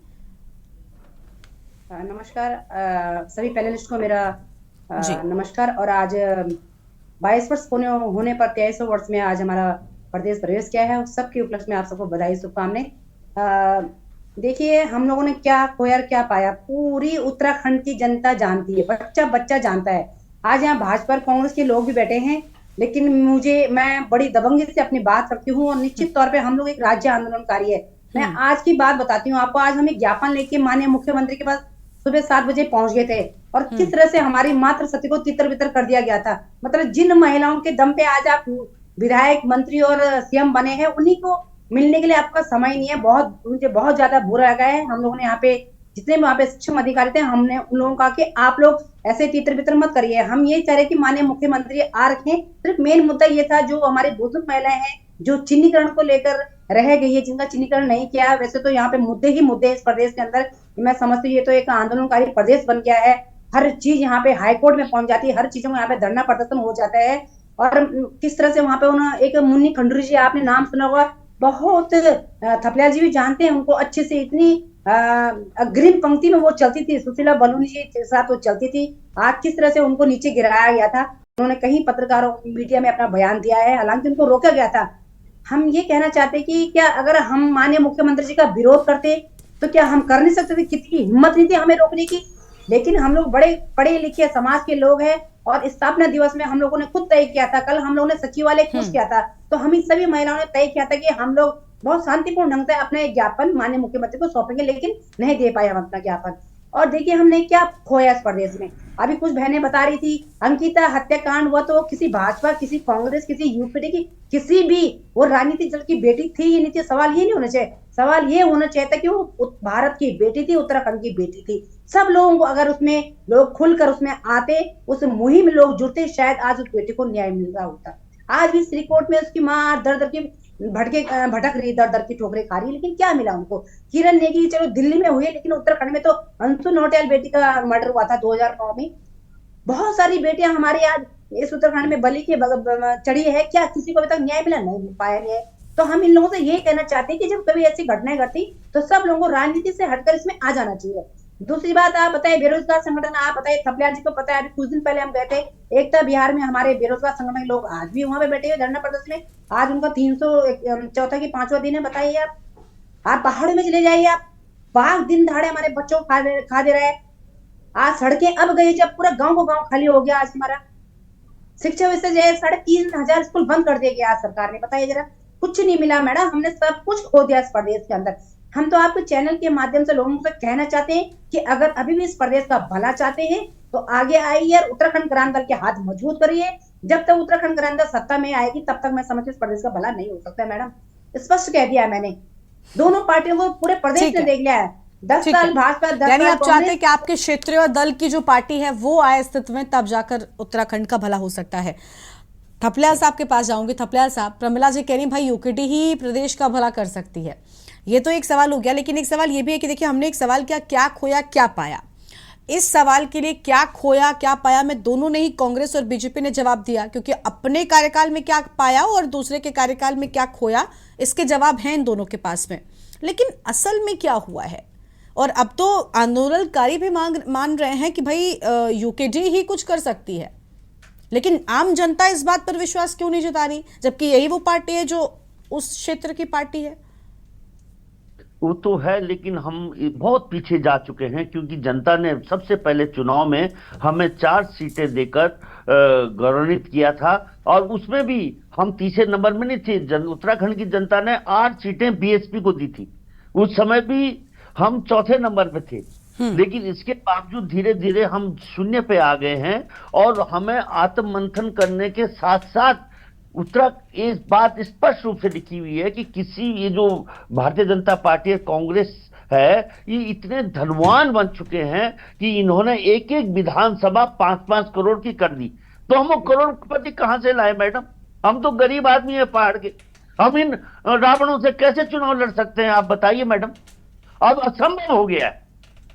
नमस्कार सभी पैनलिस्ट को मेरा नमस्कार। और आज 22 वर्ष होने पर 2300 वर्ष में आज हमारा प्रदेश प्रवेश किया है, उस सबके उपलक्ष्य में आप सबको बधाई शुभकामनाएं। देखिए, हम लोगों ने क्या खोया क्या पाया, पूरी उत्तराखंड की जनता जानती है, बच्चा बच्चा जानता है। आज यहाँ भाजपा कांग्रेस के लोग भी बैठे हैं, लेकिन मैं बड़ी दबंगी से अपनी बात रखती हूँ और निश्चित तौर पे हम लोग एक राज्य आंदोलनकारी है। मैं आज की बात बताती हूँ आपको। आज हम एक ज्ञापन लेके माननीय मुख्यमंत्री के पास सुबह 7 बजे पहुंच गए थे और किस तरह से हमारी मात्र सत्य को तितर बितर कर दिया गया था। मतलब जिन महिलाओं के दम पे आज आप विधायक, मंत्री और सीएम बने हैं, उन्हीं को मिलने के लिए आपका समय नहीं है। मुझे बहुत ज्यादा बुरा लगा है। हम लोगों ने यहाँ पे जितने भी वहाँ पे सक्षम अधिकारी थे, हमने उन लोगों को कहा कि आप लोग ऐसे तितर बितर मत करिए। हम ये चाह रहे कि माननीय मुख्यमंत्री आ रखें। सिर्फ मेन मुद्दा ये था, जो हमारे बुजुर्ग महिलाएं हैं जो चिन्हीकरण को लेकर रह गई है, जिनका चिन्हीकरण नहीं किया। वैसे तो यहाँ पे मुद्दे ही मुद्दे इस प्रदेश के अंदर, मैं समझती हूँ ये तो एक आंदोलनकारी प्रदेश बन गया है। हर चीज यहाँ पे हाईकोर्ट में पहुंच जाती है, हर चीजों में यहाँ पे धरना प्रदर्शन हो जाता है। और किस तरह से वहाँ पे उन्होंने एक मुन्नी खंडूरी जी, आपने नाम सुना होगा, बहुत थपलिया जी भी जानते हैं उनको अच्छे से। इतनी अग्रिम पंक्ति में वो चलती थी, सुशीला बलूनी जी के साथ वो चलती थी। आज किस तरह से उनको नीचे गिराया गया था। उन्होंने कई पत्रकारों मीडिया में अपना बयान दिया है, हालांकि उनको रोका गया था। हम ये कहना चाहते कि क्या अगर हम माननीय मुख्यमंत्री जी का विरोध करते तो क्या हम कर नहीं सकते थे? कितनी हिम्मत नहीं थी हमें रोकने की। लेकिन हम लोग बड़े पढ़े लिखे समाज के लोग हैं और स्थापना दिवस में हम लोगों ने खुद तय किया था, कल हम लोगों ने सचिवालय खुश किया था, तो हम सभी महिलाओं ने तय किया था कि हम लोग बहुत शांतिपूर्ण ढंग से अपना ज्ञापन माननीय मुख्यमंत्री को सौंपेंगे, लेकिन नहीं दे पाए हम अपना ज्ञापन। और देखिए, हमने क्या खोया इस प्रदेश में। अभी कुछ बहनें बता रही थी, अंकिता हत्याकांड हुआ तो किसी भाजपा, किसी कांग्रेस, किसी यूपीडी की किसी भी वो राजनीतिक दल की बेटी थी ही नहीं थी। सवाल ये नहीं होना चाहिए। सवाल ये होना चाहिए था कि वो भारत की बेटी थी, उत्तराखंड की बेटी थी। सब लोगों को अगर उसमें लोग खुलकर उसमें आते, उस मुहिम में लोग जुड़ते, शायद आज उस बेटी को न्याय मिल रहा होता। आज भी श्री कोर्ट में उसकी माँ दर दर की भटक रही, दर दर की ठोकरें खा रही, लेकिन क्या मिला उनको? किरण नेगी चलो दिल्ली में हुई, लेकिन उत्तराखंड में तो अंशु नौटियाल बेटी का मर्डर हुआ था 2009 में। बहुत सारी बेटियां हमारे आज इस उत्तराखंड में बलि की चढ़ी है। क्या किसी को अभी तक न्याय मिला? नहीं मिल पाया न्याय। तो हम इन लोगों से ये कहना चाहते हैं कि जब कभी ऐसी घटनाएं घटती तो सब लोगों को राजनीति से हटकर इसमें आ जाना चाहिए। दूसरी बात, आप बताइए बेरोजगार संगठन, आप बताइए थपलिया जी को पता है, अभी कुछ दिन पहले हम गए थे एकता बिहार में, हमारे बेरोजगार संगठन के लोग आज भी वहां पे बैठे हुए धरना प्रदर्शन में। आज उनका 304 की 5वां दिन है। बताइए आप पहाड़ों में चले जाइए, आप बाघ दिन दहाड़े हमारे बच्चों को खा दे रहा है। आज सड़कें अब गई, जब पूरा गांव को गांव खाली हो गया। आज हमारा शिक्षा व्यवस्था जो है 3500 स्कूल बंद कर दिया गया आज सरकार ने। बताइए जरा, कुछ नहीं मिला मैडम, हमने सब कुछ खो दिया इस प्रदेश के अंदर। हम तो आपके चैनल के माध्यम से लोगों से कहना चाहते हैं कि अगर अभी भी इस प्रदेश का भला चाहते हैं तो आगे आइए और उत्तराखंड क्रांति दल के हाथ मजबूत करिए। जब तक उत्तराखंड क्रांति दल सत्ता में आएगी तब तक मैं समझती हूँ इस प्रदेश का भला नहीं हो सकता है मैडम, स्पष्ट कह दिया है मैंने। दोनों पार्टियों को पूरे प्रदेश ने देख लिया है, 10 साल भाजपा, 10 यानी साल आप चाहते हैं कि आपके क्षेत्रीय दल की जो पार्टी है वो आए अस्तित्व में, तब जाकर उत्तराखंड का भला हो सकता है। थपलियाल साहब के पास जाऊंगी। थपलियाल साहब, प्रमिला जी कह रही भाई यूकेडी ही प्रदेश का भला कर सकती है, ये तो एक सवाल हो गया, लेकिन एक सवाल ये भी है कि देखिए हमने एक सवाल किया क्या खोया क्या पाया। इस सवाल के लिए क्या खोया क्या पाया में दोनों ने ही, कांग्रेस और बीजेपी ने जवाब दिया, क्योंकि अपने कार्यकाल में क्या पाया और दूसरे के कार्यकाल में क्या खोया इसके जवाब हैं इन दोनों के पास में। लेकिन असल में क्या हुआ है, और अब तो आंदोलनकारी भी मान रहे हैं कि भाई यूकेडी ही कुछ कर सकती है, लेकिन आम जनता इस बात पर विश्वास क्यों नहीं जता रही, जबकि यही वो पार्टी है जो उस क्षेत्र की पार्टी है। वो तो है, लेकिन हम बहुत पीछे जा चुके हैं, क्योंकि जनता ने सबसे पहले चुनाव में हमें 4 सीटें देकर गौरवान्वित किया था, और उसमें भी हम तीसरे नंबर में नहीं थे। उत्तराखंड की जनता ने 8 सीटें बीएसपी को दी थी, उस समय भी हम चौथे नंबर पे थे। लेकिन इसके बावजूद धीरे धीरे हम शून्य पे आ गए हैं, और हमें आत्ममंथन करने के साथ साथ इस बात स्पष्ट रूप से लिखी हुई है कि ये जो भारतीय जनता पार्टी है, कांग्रेस है, ये इतने धनवान बन चुके हैं कि इन्होंने एक एक विधानसभा 5-5 करोड़ की कर दी। तो हम करोड़पति कहां से लाए मैडम? हम तो गरीब आदमी है पहाड़ के, हम इन रावणों से कैसे चुनाव लड़ सकते हैं आप बताइए मैडम? अब असंभव हो गया है।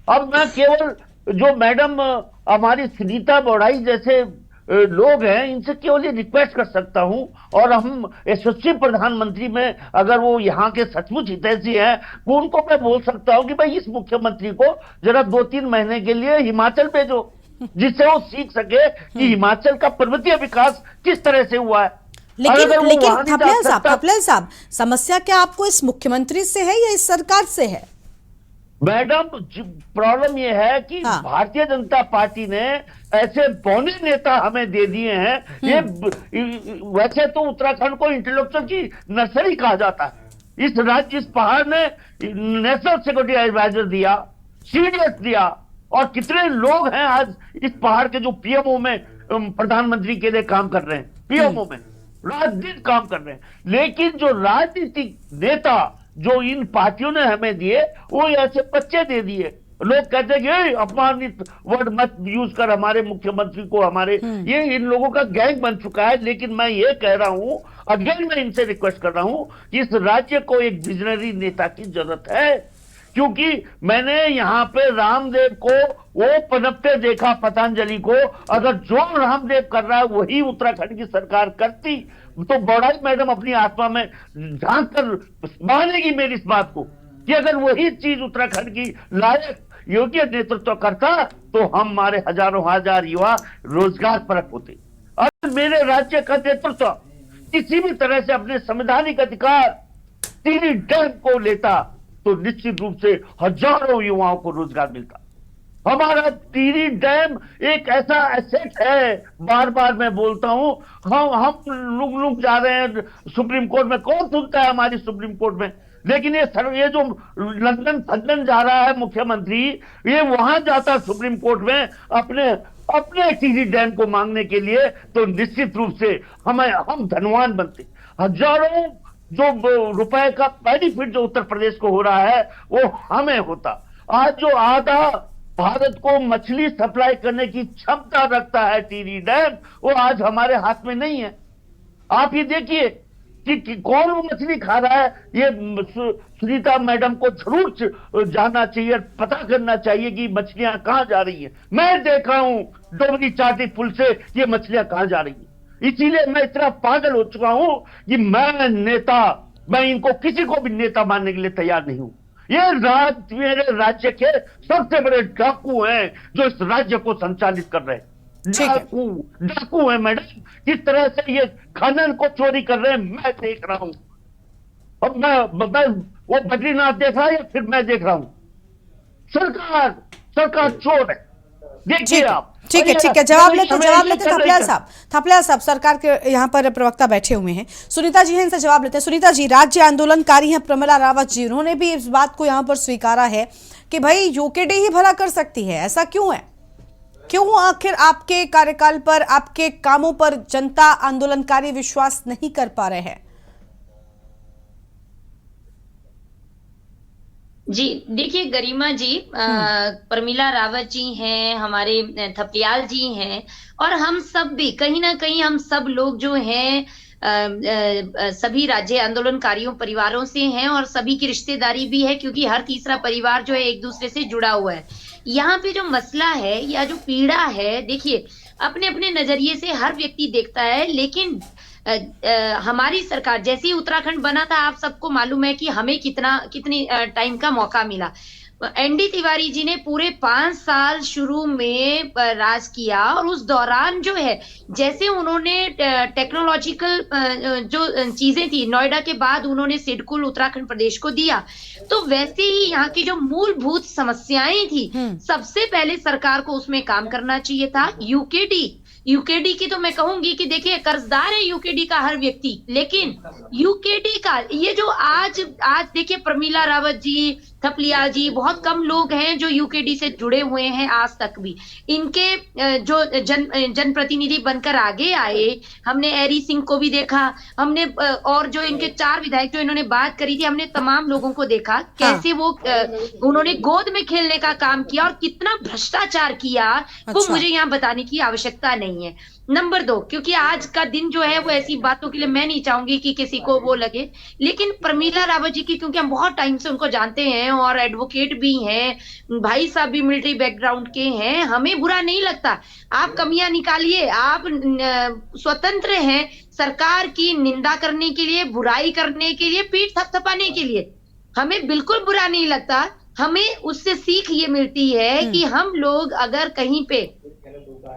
अब मैं केवल जो मैडम हमारी सुनीता बौड़ाई जैसे लोग हैं, इनसे केवल ये रिक्वेस्ट कर सकता हूं, और हम यशस्वी प्रधानमंत्री में अगर वो यहाँ के सचमुच हितैषी हैं, वो उनको मैं बोल सकता हूं कि भाई इस मुख्यमंत्री को जरा 2-3 महीने के लिए हिमाचल भेजो, जिससे वो सीख सके कि हिमाचल का पर्वतीय विकास किस तरह से हुआ है। लेकिन थपलियाल साहब, समस्या क्या आपको इस मुख्यमंत्री से है या इस सरकार से है? मैडम प्रॉब्लम यह है कि भारतीय जनता पार्टी ने ऐसे बौने नेता हमें दे दिए हैं। ये वैसे तो उत्तराखंड को इंटेलेक्चुअल की नर्सरी कहा जाता है। इस पहाड़ ने नेशनल सिक्योरिटी एडवाइजर दिया, सीडीएस दिया, और कितने लोग हैं आज इस पहाड़ के जो पीएमओ में प्रधानमंत्री के लिए काम कर रहे हैं, पीएमओ में रात दिन काम कर रहे हैं। लेकिन जो राजनीतिक नेता जो इन पार्टियों ने हमें दिए, वो ऐसे बच्चे दे दिए। लोग कहते हैं कि अपमानित वर्ड मत यूज कर हमारे मुख्यमंत्री को, हमारे ये इन लोगों का गैंग बन चुका है। लेकिन मैं ये कह रहा हूं, अगेन मैं इनसे रिक्वेस्ट कर रहा हूं कि इस राज्य को एक विजनरी नेता की जरूरत है, क्योंकि मैंने यहाँ पे रामदेव को वो पनपते देखा, पतंजलि को। अगर जो रामदेव कर रहा है वही उत्तराखंड की सरकार करती तो बौड़ाई मैडम अपनी आत्मा में झांक कर मानेगी मेरी इस बात को कि अगर वही चीज उत्तराखंड की लायक योग्य नेतृत्व करता तो हमारे हजारों हजार युवा रोजगार परक होते। अगर मेरे राज्य का नेतृत्व किसी भी तरह से अपने संवैधानिक अधिकार टिहरी डैम को लेता तो निश्चित रूप से हजारों युवाओं को रोजगार मिलता। हमारा टिहरी डैम एक ऐसा एसेट है, बार बार मैं बोलता हूं। हम लुक जा रहे हैं सुप्रीम कोर्ट में, कौन सुनता है हमारी सुप्रीम कोर्ट में? लेकिन ये जो लंदन जा रहा है मुख्यमंत्री, ये वहां जाता सुप्रीम कोर्ट में अपने टिहरी डैम को मांगने के लिए, तो निश्चित रूप से हम धनवान बनते। हजारों जो रुपए का बेनिफिट जो उत्तर प्रदेश को हो रहा है वो हमें होता। आज जो आधा भारत को मछली सप्लाई करने की क्षमता रखता है टिहरी डैम, वो आज हमारे हाथ में नहीं है। आप ये देखिए कि कौन वो मछली खा रहा है। ये सुनीता मैडम को जरूर जानना चाहिए, पता करना चाहिए कि मछलियां कहां जा रही हैं। मैं देख रहा हूं डोबरी चाटी पुल से ये मछलियां कहां जा रही हैं। इसीलिए मैं इतना पागल हो चुका हूं कि मैं इनको किसी को भी नेता मानने के लिए तैयार नहीं हूं। ये मेरे राज्य के सबसे बड़े डाकू हैं जो इस राज्य को संचालित कर रहे हैं। डाकू है मैडम, किस तरह से ये खनन को चोरी कर रहे हैं मैं देख रहा हूं। अब मैं वो बद्रीनाथ देख रहा है या फिर मैं देख रहा हूं? सरकार चोर है, देखिए आप। ठीक है, जवाब लेते थपलियाल साहब सरकार के यहाँ पर प्रवक्ता बैठे हुए हैं, सुनीता जी हैं, इनसे जवाब लेते हैं। सुनीता जी, राज्य आंदोलनकारी हैं प्रमिला रावत जी, उन्होंने भी इस बात को यहाँ पर स्वीकारा है कि भाई यूकेडी ही भला कर सकती है। ऐसा क्यों है? क्यों आखिर आपके कार्यकाल पर, आपके कामों पर जनता आंदोलनकारी विश्वास नहीं कर पा रहे हैं? जी देखिए गरिमा जी, प्रमिला रावत जी हैं, हमारे थपलियाल जी हैं, और हम सब भी कहीं ना कहीं हम सब लोग जो हैं सभी राज्य आंदोलनकारियों परिवारों से हैं, और सभी की रिश्तेदारी भी है, क्योंकि हर तीसरा परिवार जो है एक दूसरे से जुड़ा हुआ है। यहाँ पे जो मसला है या जो पीड़ा है, देखिए अपने अपने नजरिए से हर व्यक्ति देखता है, लेकिन हमारी सरकार जैसे ही उत्तराखंड बना था, आप सबको मालूम है कि हमें कितनी टाइम का मौका मिला। एनडी तिवारी जी ने पूरे 5 साल शुरू में राज किया, और उस दौरान जो है जैसे उन्होंने टेक्नोलॉजिकल जो चीजें थी, नोएडा के बाद उन्होंने सिडकुल उत्तराखंड प्रदेश को दिया, तो वैसे ही यहाँ की जो मूलभूत समस्याएं थी, सबसे पहले सरकार को उसमें काम करना चाहिए था। यूकेडी की तो मैं कहूंगी कि देखिए कर्जदार है यूकेडी का हर व्यक्ति, लेकिन यूकेडी का ये जो आज देखिए प्रमिला रावत जी, थपलियाल जी, बहुत कम लोग हैं जो यूकेडी से जुड़े हुए हैं आज तक भी। इनके जो जनप्रतिनिधि बनकर आगे आए, हमने एरी सिंह को भी देखा, हमने और जो इनके 4 विधायक जो इन्होंने बात करी थी, हमने तमाम लोगों को देखा कैसे वो उन्होंने गोद में खेलने का काम किया और कितना भ्रष्टाचार किया, वो मुझे यहाँ बताने की आवश्यकता नहीं है। नंबर 2, क्योंकि आज का दिन जो है वो ऐसी बातों के लिए मैं नहीं चाहूंगी कि किसी को वो लगे, लेकिन प्रमिला रावत जी की क्योंकि हम बहुत टाइम से उनको जानते हैं और एडवोकेट भी हैं, भाई साहब भी मिलिट्री बैकग्राउंड के हैं, हमें बुरा नहीं लगता। आप कमियां निकालिए, आप स्वतंत्र हैं सरकार की निंदा करने के लिए, बुराई करने के लिए, पीठ थपथपाने के लिए, हमें बिल्कुल बुरा नहीं लगता। हमें उससे सीख ये मिलती है कि हम लोग अगर कहीं पे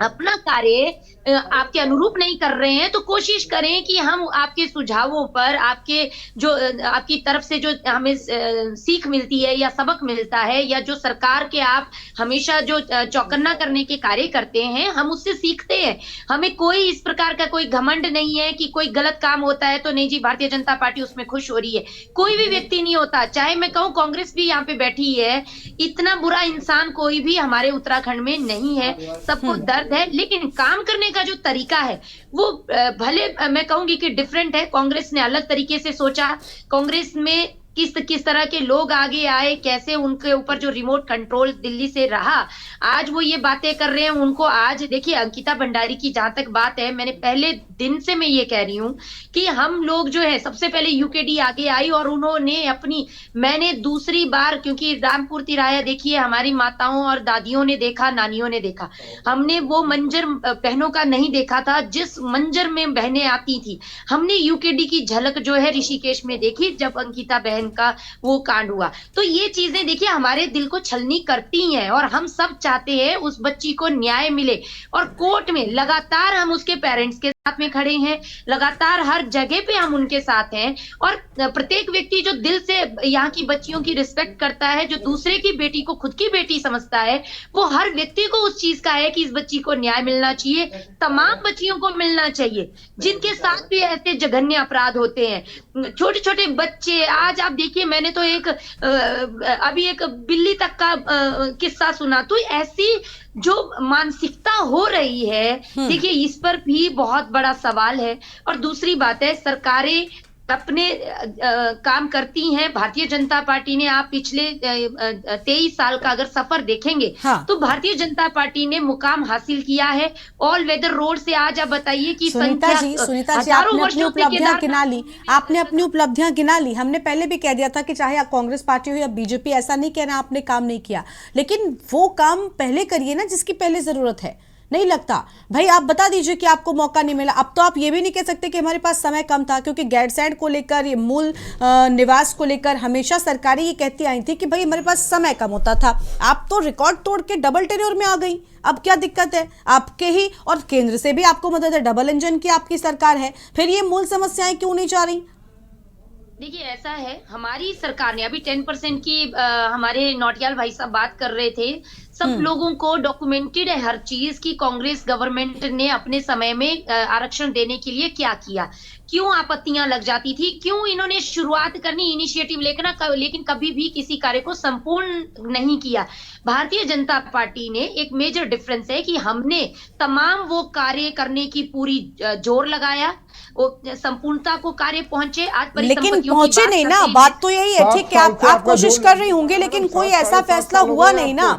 अपना कार्य आपके अनुरूप नहीं कर रहे हैं, तो कोशिश करें कि हम आपके सुझावों पर, आपकी तरफ से जो हमें सीख मिलती है या सबक मिलता है, या जो सरकार के आप हमेशा जो चौकन्ना करने के कार्य करते हैं, हम उससे सीखते हैं। हमें कोई इस प्रकार का कोई घमंड नहीं है कि कोई गलत काम होता है तो नहीं जी भारतीय जनता पार्टी उसमें खुश हो रही है, कोई भी व्यक्ति नहीं होता। चाहे मैं कहूँ कांग्रेस भी यहाँ पे बैठी है, इतना बुरा इंसान कोई भी हमारे उत्तराखंड में नहीं है, सबको दर्द है, लेकिन काम करने का जो तरीका है वो भले मैं कहूंगी कि डिफरेंट है। कांग्रेस ने अलग तरीके से सोचा, कांग्रेस में किस तरह के लोग आगे आए, कैसे उनके ऊपर जो रिमोट कंट्रोल दिल्ली से रहा, आज वो ये बातें कर रहे हैं। उनको आज देखिए अंकिता भंडारी की जहां तक बात है, मैंने पहले दिन से मैं ये कह रही हूँ कि हम लोग जो है सबसे पहले यूकेडी आगे आई और उन्होंने मैंने दूसरी बार, क्योंकि रामपुर तिराया देखिए हमारी माताओं और दादियों ने देखा, नानियों ने देखा, हमने वो मंजर बहनों का नहीं देखा था जिस मंजर में बहनें आती थी। हमने यूकेडी की झलक जो है ऋषिकेश में देखी जब अंकिता बहन का वो कांड हुआ। तो ये चीजें देखिए हमारे दिल को छलनी करती हैं, और हम सब चाहते हैं उस बच्ची को न्याय मिले, और कोर्ट में लगातार हम उसके पेरेंट्स के साथ में खड़े हैं, लगातार हर जगह पे हम उनके साथ हैं, और प्रत्येक व्यक्ति जो दिल से यहाँ की बच्चियों की रिस्पेक्ट करता है, जो दूसरे की बेटी को खुद की बेटी समझता है, वो हर व्यक्ति को उस चीज का है कि इस बच्ची को न्याय मिलना चाहिए, तमाम बच्चियों को मिलना चाहिए जिनके साथ भी ऐसे जघन्य अपराध होते हैं। छोटे छोटे बच्चे, आज आप देखिए मैंने तो अभी एक बिल्ली तक का किस्सा सुना, तो ऐसी जो मानसिकता हो रही है, देखिए इस पर भी बहुत बड़ा सवाल है। और दूसरी बात है, सरकारें अपने काम करती हैं। भारतीय जनता पार्टी ने, आप पिछले 23 साल का अगर सफर देखेंगे तो भारतीय जनता पार्टी ने मुकाम हासिल किया है। ऑल वेदर रोड से आज आप बताइए कि सुनीता जी आपने अपनी उपलब्धियां गिना ली, आपने अपनी उपलब्धियां गिना ली। हमने पहले भी कह दिया था कि चाहे कांग्रेस पार्टी हो या बीजेपी, ऐसा नहीं कहना आपने काम नहीं किया, लेकिन वो काम पहले करिए ना जिसकी पहले जरूरत है। नहीं लगता भाई, आप बता दीजिए कि आपको मौका नहीं मिला। अब तो आप ये भी नहीं कह सकते कि हमारे पास समय कम था, क्योंकि गैरसैंण को लेकर, ये मूल निवास को लेकर हमेशा सरकारें ये कहती आई थी कि भाई हमारे पास समय कम होता था। आप तो रिकॉर्ड तोड़ के डबल टेन्योर में आ गई। अब क्या दिक्कत है? आपके ही और केंद्र से भी आपको मदद है, डबल इंजन की आपकी सरकार है, फिर ये मूल समस्याएं क्यों नहीं जा रही? देखिए ऐसा है, हमारी सरकार ने अभी 10% की हमारे नौटियाल भाई साहब बात कर रहे थे, सब लोगों को डॉक्यूमेंटेड है हर चीज की कांग्रेस गवर्नमेंट ने अपने समय में आरक्षण देने के लिए क्या किया, क्यों आपत्तियां लग जाती थी, क्यों इन्होंने शुरुआत करनी, इनिशिएटिव लेकिन कभी भी किसी कार्य को संपूर्ण नहीं किया। भारतीय जनता पार्टी ने एक मेजर डिफरेंस है कि हमने तमाम वो कार्य करने की पूरी जोर लगाया, वो संपूर्णता को कार्य पहुंचे। आज लेकिन पहुंचे नहीं ना, बात तो यही है। ठीक है, आप कोशिश कर रही होंगे, लेकिन कोई ऐसा फैसला हुआ नहीं ना,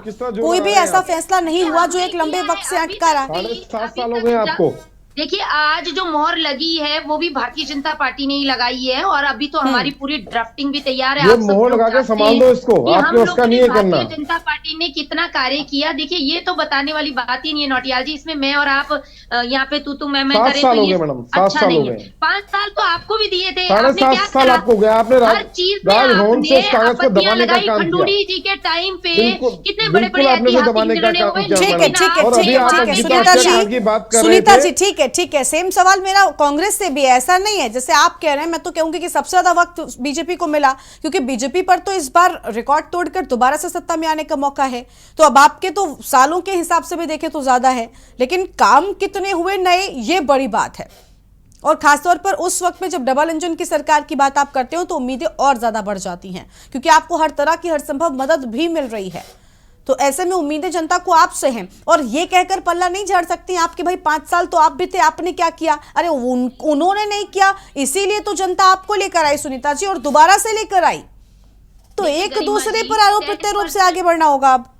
कोई भी ऐसा फैसला नहीं हुआ जो एक लंबे वक्त से अटका रहा। 7.5 साल हो गए आपको। देखिए आज जो मोहर लगी है वो भी भारतीय जनता पार्टी ने ही लगाई है, और अभी तो हमारी पूरी ड्राफ्टिंग भी तैयार है। ये मोहर लगा के संभाल दो इसको, आपके उसका नहीं है करना। भारतीय जनता पार्टी ने कितना कार्य किया, देखिए ये तो बताने वाली बात ही नहीं है नौटियाल जी, इसमें मैं और आप यहाँ पे तू मैं करें तो ये अच्छा नहीं है। 5 साल तो आपको भी दिए थे, 7.5 साल आपको गया, आपने हर चीज में आपत्तियां लगाई। खंडूड़ी जी के टाइम पे कितने बड़े बड़े ऐतिहासिक, सुनीता जी ठीक है, सेम सवाल मेरा कांग्रेस से भी है। ऐसा नहीं है जैसे आप कह रहे हैं, मैं तो कहूंगी कि सबसे ज्यादा वक्त बीजेपी को मिला, क्योंकि बीजेपी पर तो इस बार रिकॉर्ड तोड़कर दोबारा से सत्ता में आने का मौका है। तो अब आपके तो सालों के हिसाब से भी देखें तो ज्यादा है, लेकिन काम कितने हुए नए, ये बड़ी बात है। और खासतौर पर उस वक्त में जब डबल इंजन की सरकार की बात आप करते हो तो उम्मीदें और ज्यादा बढ़ जाती हैं, क्योंकि आपको हर तरह की हर संभव मदद भी मिल रही है। तो ऐसे में उम्मीदें जनता को आपसे हैं, और ये कहकर पल्ला नहीं झाड़ सकती आप कि भाई 5 साल तो आप भी थे, आपने क्या किया। अरे उन्होंने नहीं किया, इसीलिए तो जनता आपको लेकर आई सुनीता जी, और दोबारा से लेकर आई। तो एक दूसरे पर आरोप प्रत्यारोप से आगे बढ़ना होगा अब।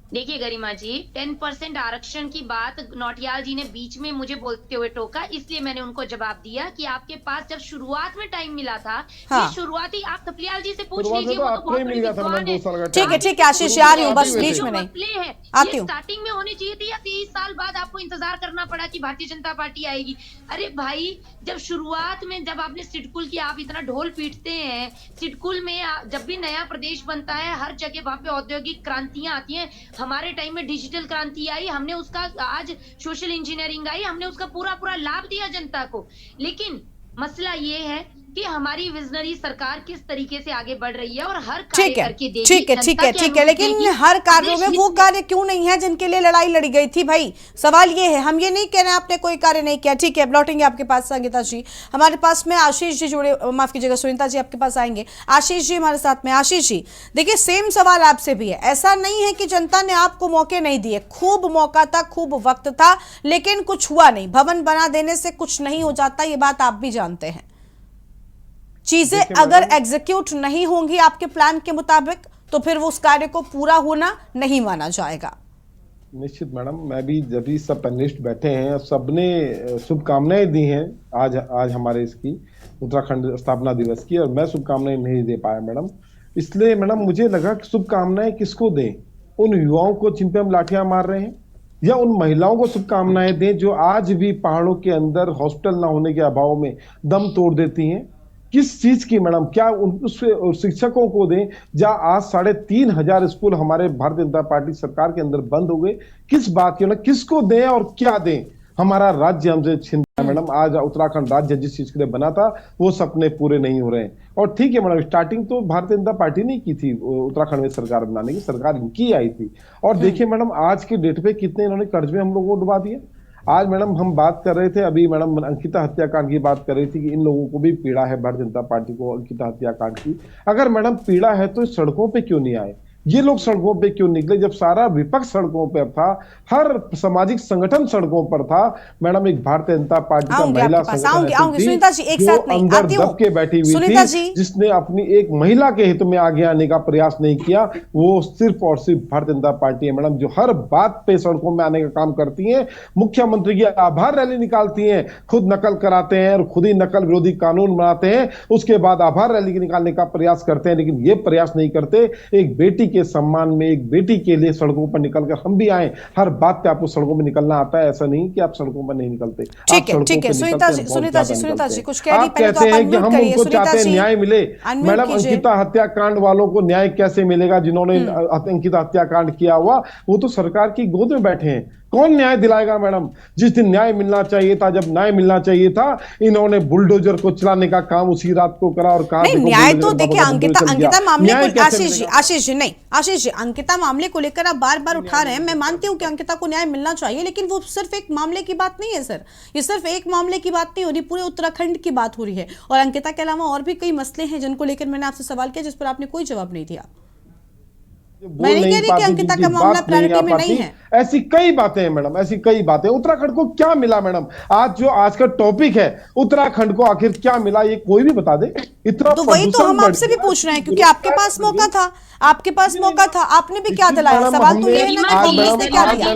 देखिए गरिमा जी, 10% आरक्षण की बात नौटियाल जी ने बीच में मुझे बोलते हुए टोका, इसलिए मैंने उनको जवाब दिया कि आपके पास जब शुरुआत में टाइम मिला था, हाँ। शुरुआती आप थपलियाल जी से पूछ लीजिए, वो तो बहुत बड़ी विद्वान है। ठीक है आशीष, आ रही हूँ, बस बीच में नहीं आती हूँ। स्टार्टिंग में होनी चाहिए थी, या 30 साल बाद आपको इंतजार करना पड़ा कि भारतीय जनता पार्टी आएगी। अरे भाई, जब शुरुआत में जब आपने सिडकुल की, आप इतना ढोल पीटते हैं, सिडकुल में जब भी नया प्रदेश बनता है हर जगह वहां पे औद्योगिक क्रांतियां आती हैं। हमारे टाइम में डिजिटल क्रांति आई, हमने उसका, आज सोशल इंजीनियरिंग आई, हमने उसका पूरा लाभ दिया जनता को। लेकिन मसला ये है कि हमारी विजनरी सरकार किस तरीके से आगे बढ़ रही है और हर कार्य करके देगी। ठीक है, लेकिन हर कार्यों में वो कार्य क्यों नहीं है जिनके लिए लड़ाई लड़ी गई थी। भाई सवाल ये है, हम ये नहीं कह रहे हैं आपने कोई कार्य नहीं किया। ठीक है, लौटेंगे आपके पास संगीता जी। हमारे पास में आशीष जी जुड़े, माफ कीजिएगा सुनीता जी आपके पास आएंगे। आशीष जी हमारे साथ में। आशीष जी देखिए, सेम सवाल आपसे भी है। ऐसा नहीं है कि जनता ने आपको मौके नहीं दिए, खूब मौका था, खूब वक्त था, लेकिन कुछ हुआ नहीं। भवन बना देने से कुछ नहीं हो जाता, ये बात आप भी जानते हैं। चीजें अगर एग्जीक्यूट नहीं होंगी आपके प्लान के मुताबिक, तो फिर वो उस कार्य को पूरा होना नहीं माना जाएगा। निश्चित मैडम, मैं भी जब भी सब पैनलिस्ट बैठे हैं, सबने शुभकामनाएं दी हैं आज हमारे इसकी उत्तराखंड स्थापना दिवस की, और मैं शुभकामनाएं नहीं दे पाया मैडम। इसलिए मैडम मुझे लगा कि शुभकामनाएं किसको दें, उन युवाओं को जिन पे हम लाठियां मार रहे हैं, या उन महिलाओं को शुभकामनाएं दें जो आज भी पहाड़ों के अंदर हॉस्पिटल ना होने के अभाव में दम तोड़ देती हैं। किस चीज की मैडम, क्या उस शिक्षकों को दें जहां आज 3,500 स्कूल हमारे भारतीय जनता पार्टी सरकार के अंदर बंद हो गए, किस बात की, किसको दें और क्या दें। हमारा राज्य हमसे छिन रहा है मैडम। आज उत्तराखंड राज्य जिस चीज के लिए बना था वो सपने पूरे नहीं हो रहे हैं। और ठीक है मैडम, स्टार्टिंग तो भारतीय जनता पार्टी ने की थी उत्तराखंड में सरकार बनाने की, सरकार इनकी आई थी। और देखिए मैडम, आज की डेट पे कितने इन्होंने कर्ज में हम लोगों को डुबा दिया। आज मैडम हम बात कर रहे थे, अभी मैडम अंकिता हत्याकांड की बात कर रही थी कि इन लोगों को भी पीड़ा है भारतीय जनता पार्टी को अंकिता हत्याकांड की। अगर मैडम पीड़ा है तो सड़कों पे क्यों नहीं आए, ये लोग सड़कों पे क्यों निकले जब सारा विपक्ष सड़कों पर था, हर सामाजिक संगठन सड़कों पर था। मैडम एक भारतीय जनता पार्टी का महिला संगठन अंदर दब के बैठी हुई थी, जिसने अपनी एक महिला के हित में आगे आने का प्रयास नहीं किया। वो सिर्फ और सिर्फ भारतीय जनता पार्टी है मैडम, जो हर बात पे सड़कों में आने का काम करती है। मुख्यमंत्री की आभार रैली निकालती है, खुद नकल कराते हैं और खुद ही नकल विरोधी कानून बनाते हैं, उसके बाद आभार रैली निकालने का प्रयास करते हैं, लेकिन ये प्रयास नहीं करते एक बेटी के सम्मान में, एक बेटी के लिए सड़कों पर निकलकर हम भी आए। हर बात पे आपको सड़कों में निकलना आता है, ऐसा नहीं कि आप सड़कों पर नहीं निकलते। ठीक है सुनीता जी कुछ कह रही, आप कहते हैं कि हम उनको चाहते हैं न्याय मिले। मैडम अंकिता हत्याकांड वालों को न्याय कैसे मिलेगा? जिन्होंने अंकिता हत्याकांड किया हुआ वो तो सरकार की गोद में बैठे हैं, कौन न्याय दिलाएगा मैडम? जिस दिन न्याय मिलना चाहिए था, जब न्याय मिलना चाहिए था, इन्होंने बुलडोजर को चलाने का काम उसी रात को करा और कहा नहीं, न्याय तो देखिए अंकिता मामले को आशीष जी अंकिता मामले को लेकर आप बार बार उठा रहे हैं। मैं मानती हूँ कि अंकिता को न्याय मिलना चाहिए, लेकिन वो सिर्फ एक मामले की बात नहीं है सर। ये सिर्फ एक मामले की बात नहीं हो रही, पूरे उत्तराखंड की बात हो रही है। और अंकिता के अलावा और भी कई मसले हैं जिनको लेकर मैंने आपसे सवाल किया, जिस पर आपने कोई जवाब नहीं दिया। मैं नहीं कह रही कि अंकिता का मामला प्रायोरिटी में नहीं है। ऐसी कई बातें हैं मैडम, ऐसी कई बातें। उत्तराखंड को क्या मिला मैडम? आज का टॉपिक है उत्तराखंड को आखिर क्या मिला, ये कोई भी बता दे। इतना तो वही तो हम आपसे भी पूछ रहे हैं, क्योंकि आपके पास मौका था, आपने भी क्या दिलाया? सवाल तो ये है ना कि कांग्रेस ने क्या दिया?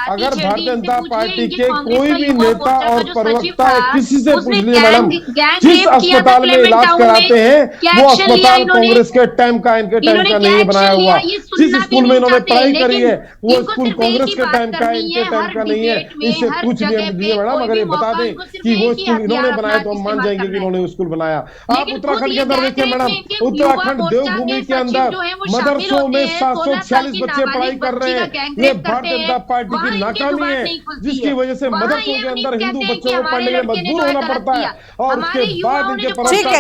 अगर भारतीय जनता पार्टी के कोई भी नेता और प्रवक्ता किसी से पूछ लीजिए मैडम, जिस अस्पताल में इलाज कराते हैं वो अस्पताल कांग्रेस के टाइम का, इनके टाइम का नहीं बनाया हुआ। जिस स्कूल में इन्होंने पढ़ाई करी है वो स्कूल कांग्रेस के टाइम का है, इनके टाइम का नहीं है। इससे कुछ भी हम दिए मैडम, अगर ये बता दें कि वो स्कूल इन्होंने बनाया तो हम मान जाएंगे कि इन्होंने स्कूल बनाया। आप उत्तराखंड के अंदर देखिए मैडम, उत्तराखंड देवभूमि के अंदर मदरसों में 746 बच्चे पढ़ाई कर रहे हैं। ये भारतीय जनता पार्टी की नाकामी है, जिसकी वजह से मदरसों के अंदर हिंदू बच्चों को पढ़ने के लिए मजबूर होना पड़ता है। और उसके बाद इनके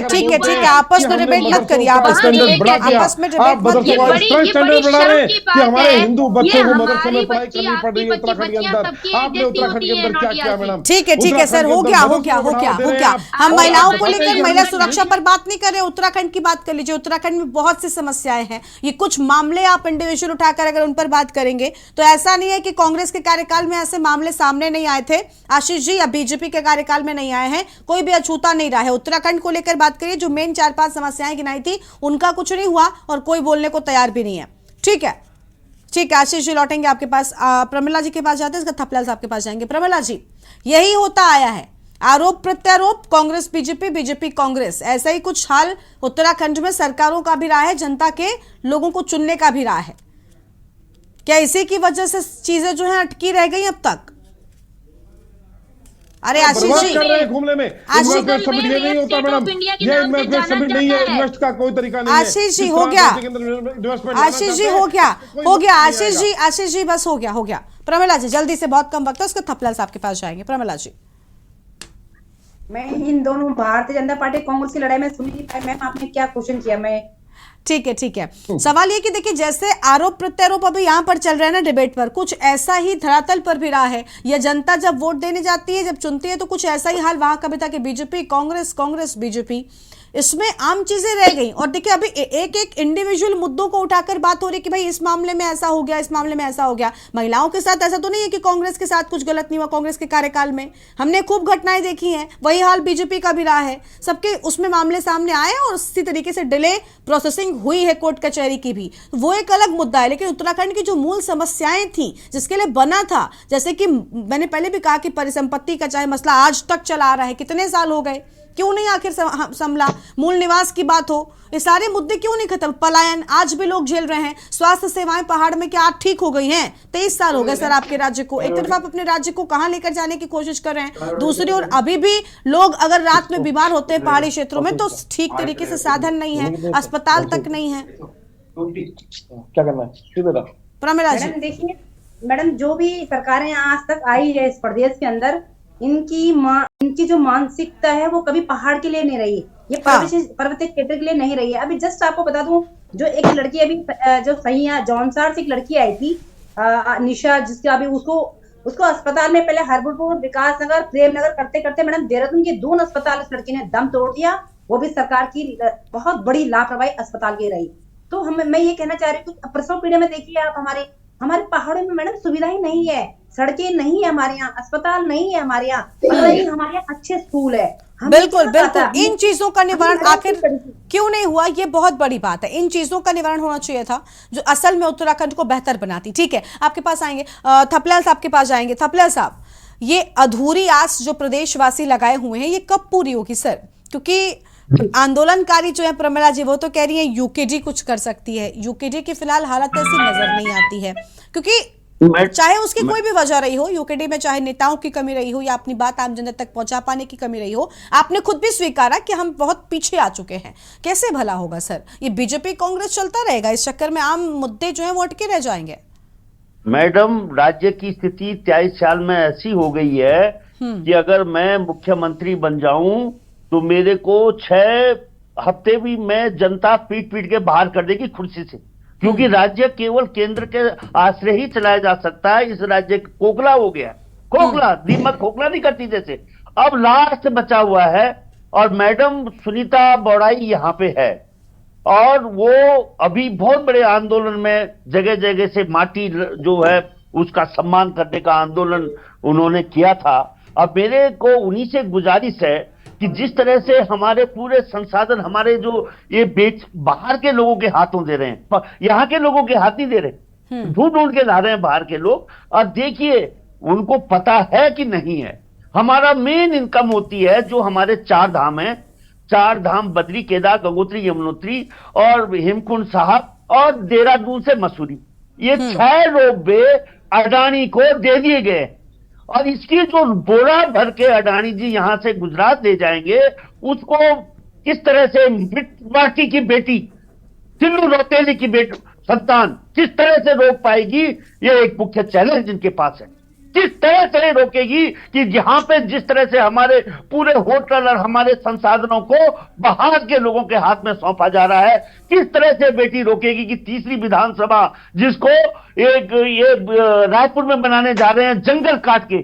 ठीक है आपस में डिबेट मत करिए, आपस में डिबेट बढ़ा रहे हैं कि हमारे हिंदू बच्चों को मदरसों में पढ़ाई करनी पड़ रही है उत्तराखंड के अंदर। आपने उत्तराखंड के अंदर क्या किया मैडम? ठीक है सर, हो गया। हम महिलाओं को लेकर, महिला सुरक्षा पर बात नहीं कर रहे, उत्तराखंड की बात कर लीजिए। उत्तराखंड में बहुत सी समस्याएं हैं। ये कुछ मामले आप इंडिविजुअल उठाकर अगर उन पर बात करेंगे तो ऐसा नहीं है कि कांग्रेस के कार्यकाल में ऐसे मामले सामने नहीं आए थे आशीष जी, या बीजेपी के कार्यकाल में नहीं आए हैं। कोई भी अछूता नहीं रहा है। उत्तराखंड को लेकर बात करिए, जो मेन 4-5 समस्याएं गिनाई थी उनका कुछ नहीं हुआ और कोई बोलने को तैयार भी नहीं है। ठीक है आशीष जी, लौटेंगे आपके पास। प्रमिला जी के पास जाते हैं, इसका थपलाल साहब के पास जाएंगे। प्रमिला जी, यही होता आया है, आरोप प्रत्यारोप, कांग्रेस बीजेपी, बीजेपी कांग्रेस, ऐसा ही कुछ हाल उत्तराखंड में सरकारों का भी रहा है, जनता के लोगों को चुनने का भी रहा है। क्या इसी की वजह से चीजें जो हैं अटकी रह गई अब तक? अरे आशीष जी, घूमने में इन्वेस्टमेंट समिट नहीं होता मैडम, ये इन्वेस्टमेंट समिट नहीं है, इन्वेस्ट का कोई तरीका नहीं है। आशीष जी हो गया, आशीष जी हो गया, आशीष जी बस हो गया। प्रमिला जी जल्दी से, बहुत कम वक्त है, उसके थपलाल साहब के पास जाएंगे। प्रमिला जी, मैं इन दोनों भारतीय जनता पार्टी कांग्रेस की लड़ाई में सुनी नहीं पाई। मैम आपने क्या क्वेश्चन किया? मैं ठीक है। सवाल ये कि देखिए, जैसे आरोप प्रत्यारोप अभी यहाँ पर चल रहे हैं ना डिबेट पर, कुछ ऐसा ही धरातल पर भी रहा है। यह जनता जब वोट देने जाती है, जब चुनती है, तो कुछ ऐसा ही हाल वहां का भी था कि बीजेपी कांग्रेस बीजेपी, इसमें आम चीजें रह गई। और देखिए अभी एक इंडिविजुअल मुद्दों को उठाकर बात हो रही कि भाई इस मामले में ऐसा हो गया, इस मामले में ऐसा हो गया। महिलाओं के साथ ऐसा तो नहीं है कि कांग्रेस के साथ कुछ गलत नहीं हुआ। कांग्रेस के कार्यकाल में हमने खूब घटनाएं देखी हैं, वही हाल बीजेपी का भी रहा है। सबके उसमें मामले सामने आए और उसी तरीके से डिले प्रोसेसिंग हुई है कोर्ट कचहरी की भी, वो एक अलग मुद्दा है। लेकिन उत्तराखंड की जो मूल समस्याएं थी, जिसके लिए बना था, जैसे कि मैंने पहले भी कहा कि परिसंपत्ति का चाहे मसला आज तक चला आ रहा है, कितने साल हो गए, क्यों नहीं आखिर संभला? मूल निवास की बात हो, ये सारे मुद्दे क्यों नहीं खत्म? पलायन आज भी लोग झेल रहे हैं। स्वास्थ्य सेवाएं पहाड़ में क्या ठीक हो गई हैं? 23 साल हो गए सर आपके राज्य को। एक तरफ आप अपने राज्य को कहां लेकर जाने की कोशिश कर रहे हैं, दूसरी ओर अभी भी लोग अगर रात में बीमार होते हैं पहाड़ी क्षेत्रों में तो ठीक तरीके से साधन नहीं है, अस्पताल तक नहीं है। क्या करना है प्रमिला जी? देखिए मैडम, जो भी सरकारें आज तक आई है इस प्रदेश के अंदर, इनकी जो मानसिकता है वो कभी पहाड़ के लिए नहीं रही, ये पर्वतीय क्षेत्र के लिए नहीं रही है। अभी जस्ट आपको बता दूं, जो एक लड़की अभी जो सही जौनसार से एक लड़की आई थी निशा, जिसका अभी उसको अस्पताल में पहले हरबुलपुर, विकास नगर, प्रेम नगर करते करते मैडम देहरादून के 2 अस्पताल इस लड़की ने दम तोड़ दिया। वो भी सरकार की बहुत बड़ी लापरवाही अस्पताल की रही। तो मैं ये कहना चाह रही हूँ, प्रसव पीड़िया में देखिए आप, हमारे पहाड़ों में मैडम सुविधाएं नहीं है, सड़कें नहीं है हमारे यहाँ, अस्पताल नहीं है हमारे यहाँ, हमारे यहाँ अच्छे स्कूल है। बिल्कुल इन चीजों का निवारण आखिर क्यों नहीं हुआ, ये बहुत बड़ी बात है। इन चीजों का निवारण होना चाहिए था जो असल में उत्तराखंड को बेहतर बनाती। ठीक है, आपके पास आएंगे, थपलाल साहब के पास जाएंगे। थपलाल साहब, ये अधूरी आस जो प्रदेशवासी लगाए हुए हैं, ये कब पूरी होगी सर? क्योंकि आंदोलनकारी जो है प्रमिला जी, वो तो कह रही है यूकेडी कुछ कर सकती है। यूकेडी की फिलहाल हालत ऐसी नजर नहीं आती है, क्योंकि चाहे उसकी कोई भी वजह रही हो, यूकेडी में चाहे नेताओं की कमी रही हो या अपनी बात आम जनता तक पहुंचा पाने की कमी रही हो, आपने खुद भी स्वीकारा कि हम बहुत पीछे आ चुके हैं। कैसे भला होगा सर? ये बीजेपी कांग्रेस चलता रहेगा, इस चक्कर में आम मुद्दे जो है वो अटके रह जाएंगे। मैडम, राज्य की स्थिति 23 साल में ऐसी हो गई है कि अगर मैं मुख्यमंत्री बन जाऊं तो मेरे को 6 हफ्ते भी मैं जनता पीट पीट के बाहर कर देगी कुर्सी से, क्योंकि राज्य केवल केंद्र के आश्रय ही चलाया जा सकता है। इस राज्य खोखला हो गया, खोखला, दीमक खोखला नहीं करती जैसे, अब लास्ट बचा हुआ है। और मैडम सुनीता बौड़ाई यहाँ पे है और वो अभी बहुत बड़े आंदोलन में जगह जगह से माटी जो है उसका सम्मान करने का आंदोलन उन्होंने किया था। अब मेरे को उन्हीं से गुजारिश है कि जिस तरह से हमारे पूरे संसाधन हमारे जो ये बाहर के लोगों के हाथों दे रहे हैं, यहाँ के लोगों के हाथ नहीं दे रहे, ढूंढ ढूंढ के ला रहे हैं बाहर के लोग। और देखिए उनको पता है कि नहीं है, हमारा मेन इनकम होती है जो हमारे 4 धाम है, 4 धाम बद्री, केदार, गंगोत्री, यमुनोत्री और हेमकुंड साहब और देहरादून से मसूरी, ये 6 रोपवे अडानी को दे दिए गए। और इसकी जो बोरा भर के अडानी जी यहां से गुजरात ले जाएंगे, उसको किस तरह से माटी की बेटी सिल्लू रौतेली की संतान किस तरह से रोक पाएगी, ये एक मुख्य चैलेंज इनके पास है। किस तरह से रोकेगी कि यहाँ पे जिस तरह से हमारे पूरे होटल और हमारे संसाधनों को बाहर के लोगों के हाथ में सौंपा जा रहा है, किस तरह से बेटी रोकेगी कि तीसरी विधानसभा जिसको एक ये रायपुर में बनाने जा रहे हैं जंगल काट के,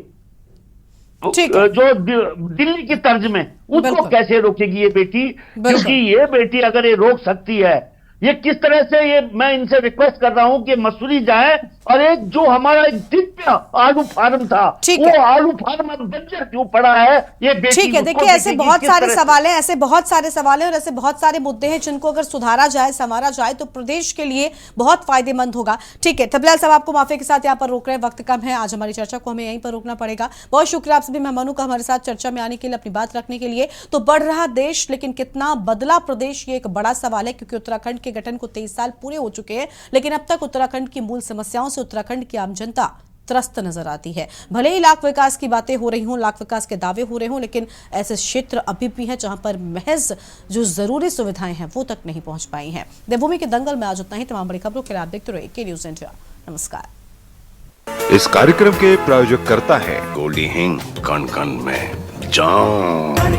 जो दिल्ली की तर्ज में, उसको कैसे रोकेगी ये बेटी? क्योंकि ये बेटी अगर ये रोक सकती है, ये किस तरह से, ये मैं इनसे रिक्वेस्ट कर रहा हूं कि मसूरी जाए और एक जो हमारा एक दिव्य आलू फार्म था, वो आलू फार्म अब बंजर क्यों पड़ा है, ये बेटी ठीक है। देखिए ऐसे बहुत सारे सवाल हैं, ऐसे बहुत सारे सवाल हैं और ऐसे बहुत सारे मुद्दे हैं जिनको अगर सुधारा जाए, संवारा जाए तो प्रदेश के लिए बहुत फायदेमंद होगा। ठीक है तबलाल साहब, आपको माफी के साथ यहाँ पर रोक रहे हैं, वक्त कम है, आज हमारी चर्चा को हमें यहीं पर रोकना पड़ेगा। बहुत शुक्रिया आप सभी मेहमानों का हमारे साथ चर्चा में आने के लिए, अपनी बात रखने के लिए। तो बढ़ रहा देश लेकिन कितना बदला प्रदेश, ये एक बड़ा सवाल है, क्योंकि उत्तराखंड के गठन को 23 साल पूरे हो चुके हैं, लेकिन अब तक उत्तराखंड की मूल समस्याओं से उत्तराखंड की आम जनता त्रस्त नजर आती है। भले ही लाख विकास की बातें हो रही हों, लाख विकास के दावे हो रहे हों, लेकिन ऐसे क्षेत्र अभी भी हैं जहां पर महज जो जरूरी सुविधाएं हैं वो तक नहीं पहुंच पाई हैं। देवभूमि के दंगल में आज उतना ही। तमाम बड़ी खबरों के लिए आप देखते रहिए के न्यूज़ इंडिया। नमस्कार। इस कार्यक्रम के प्रायोजक करता है गोल्डी हिंग, कण कण में जान।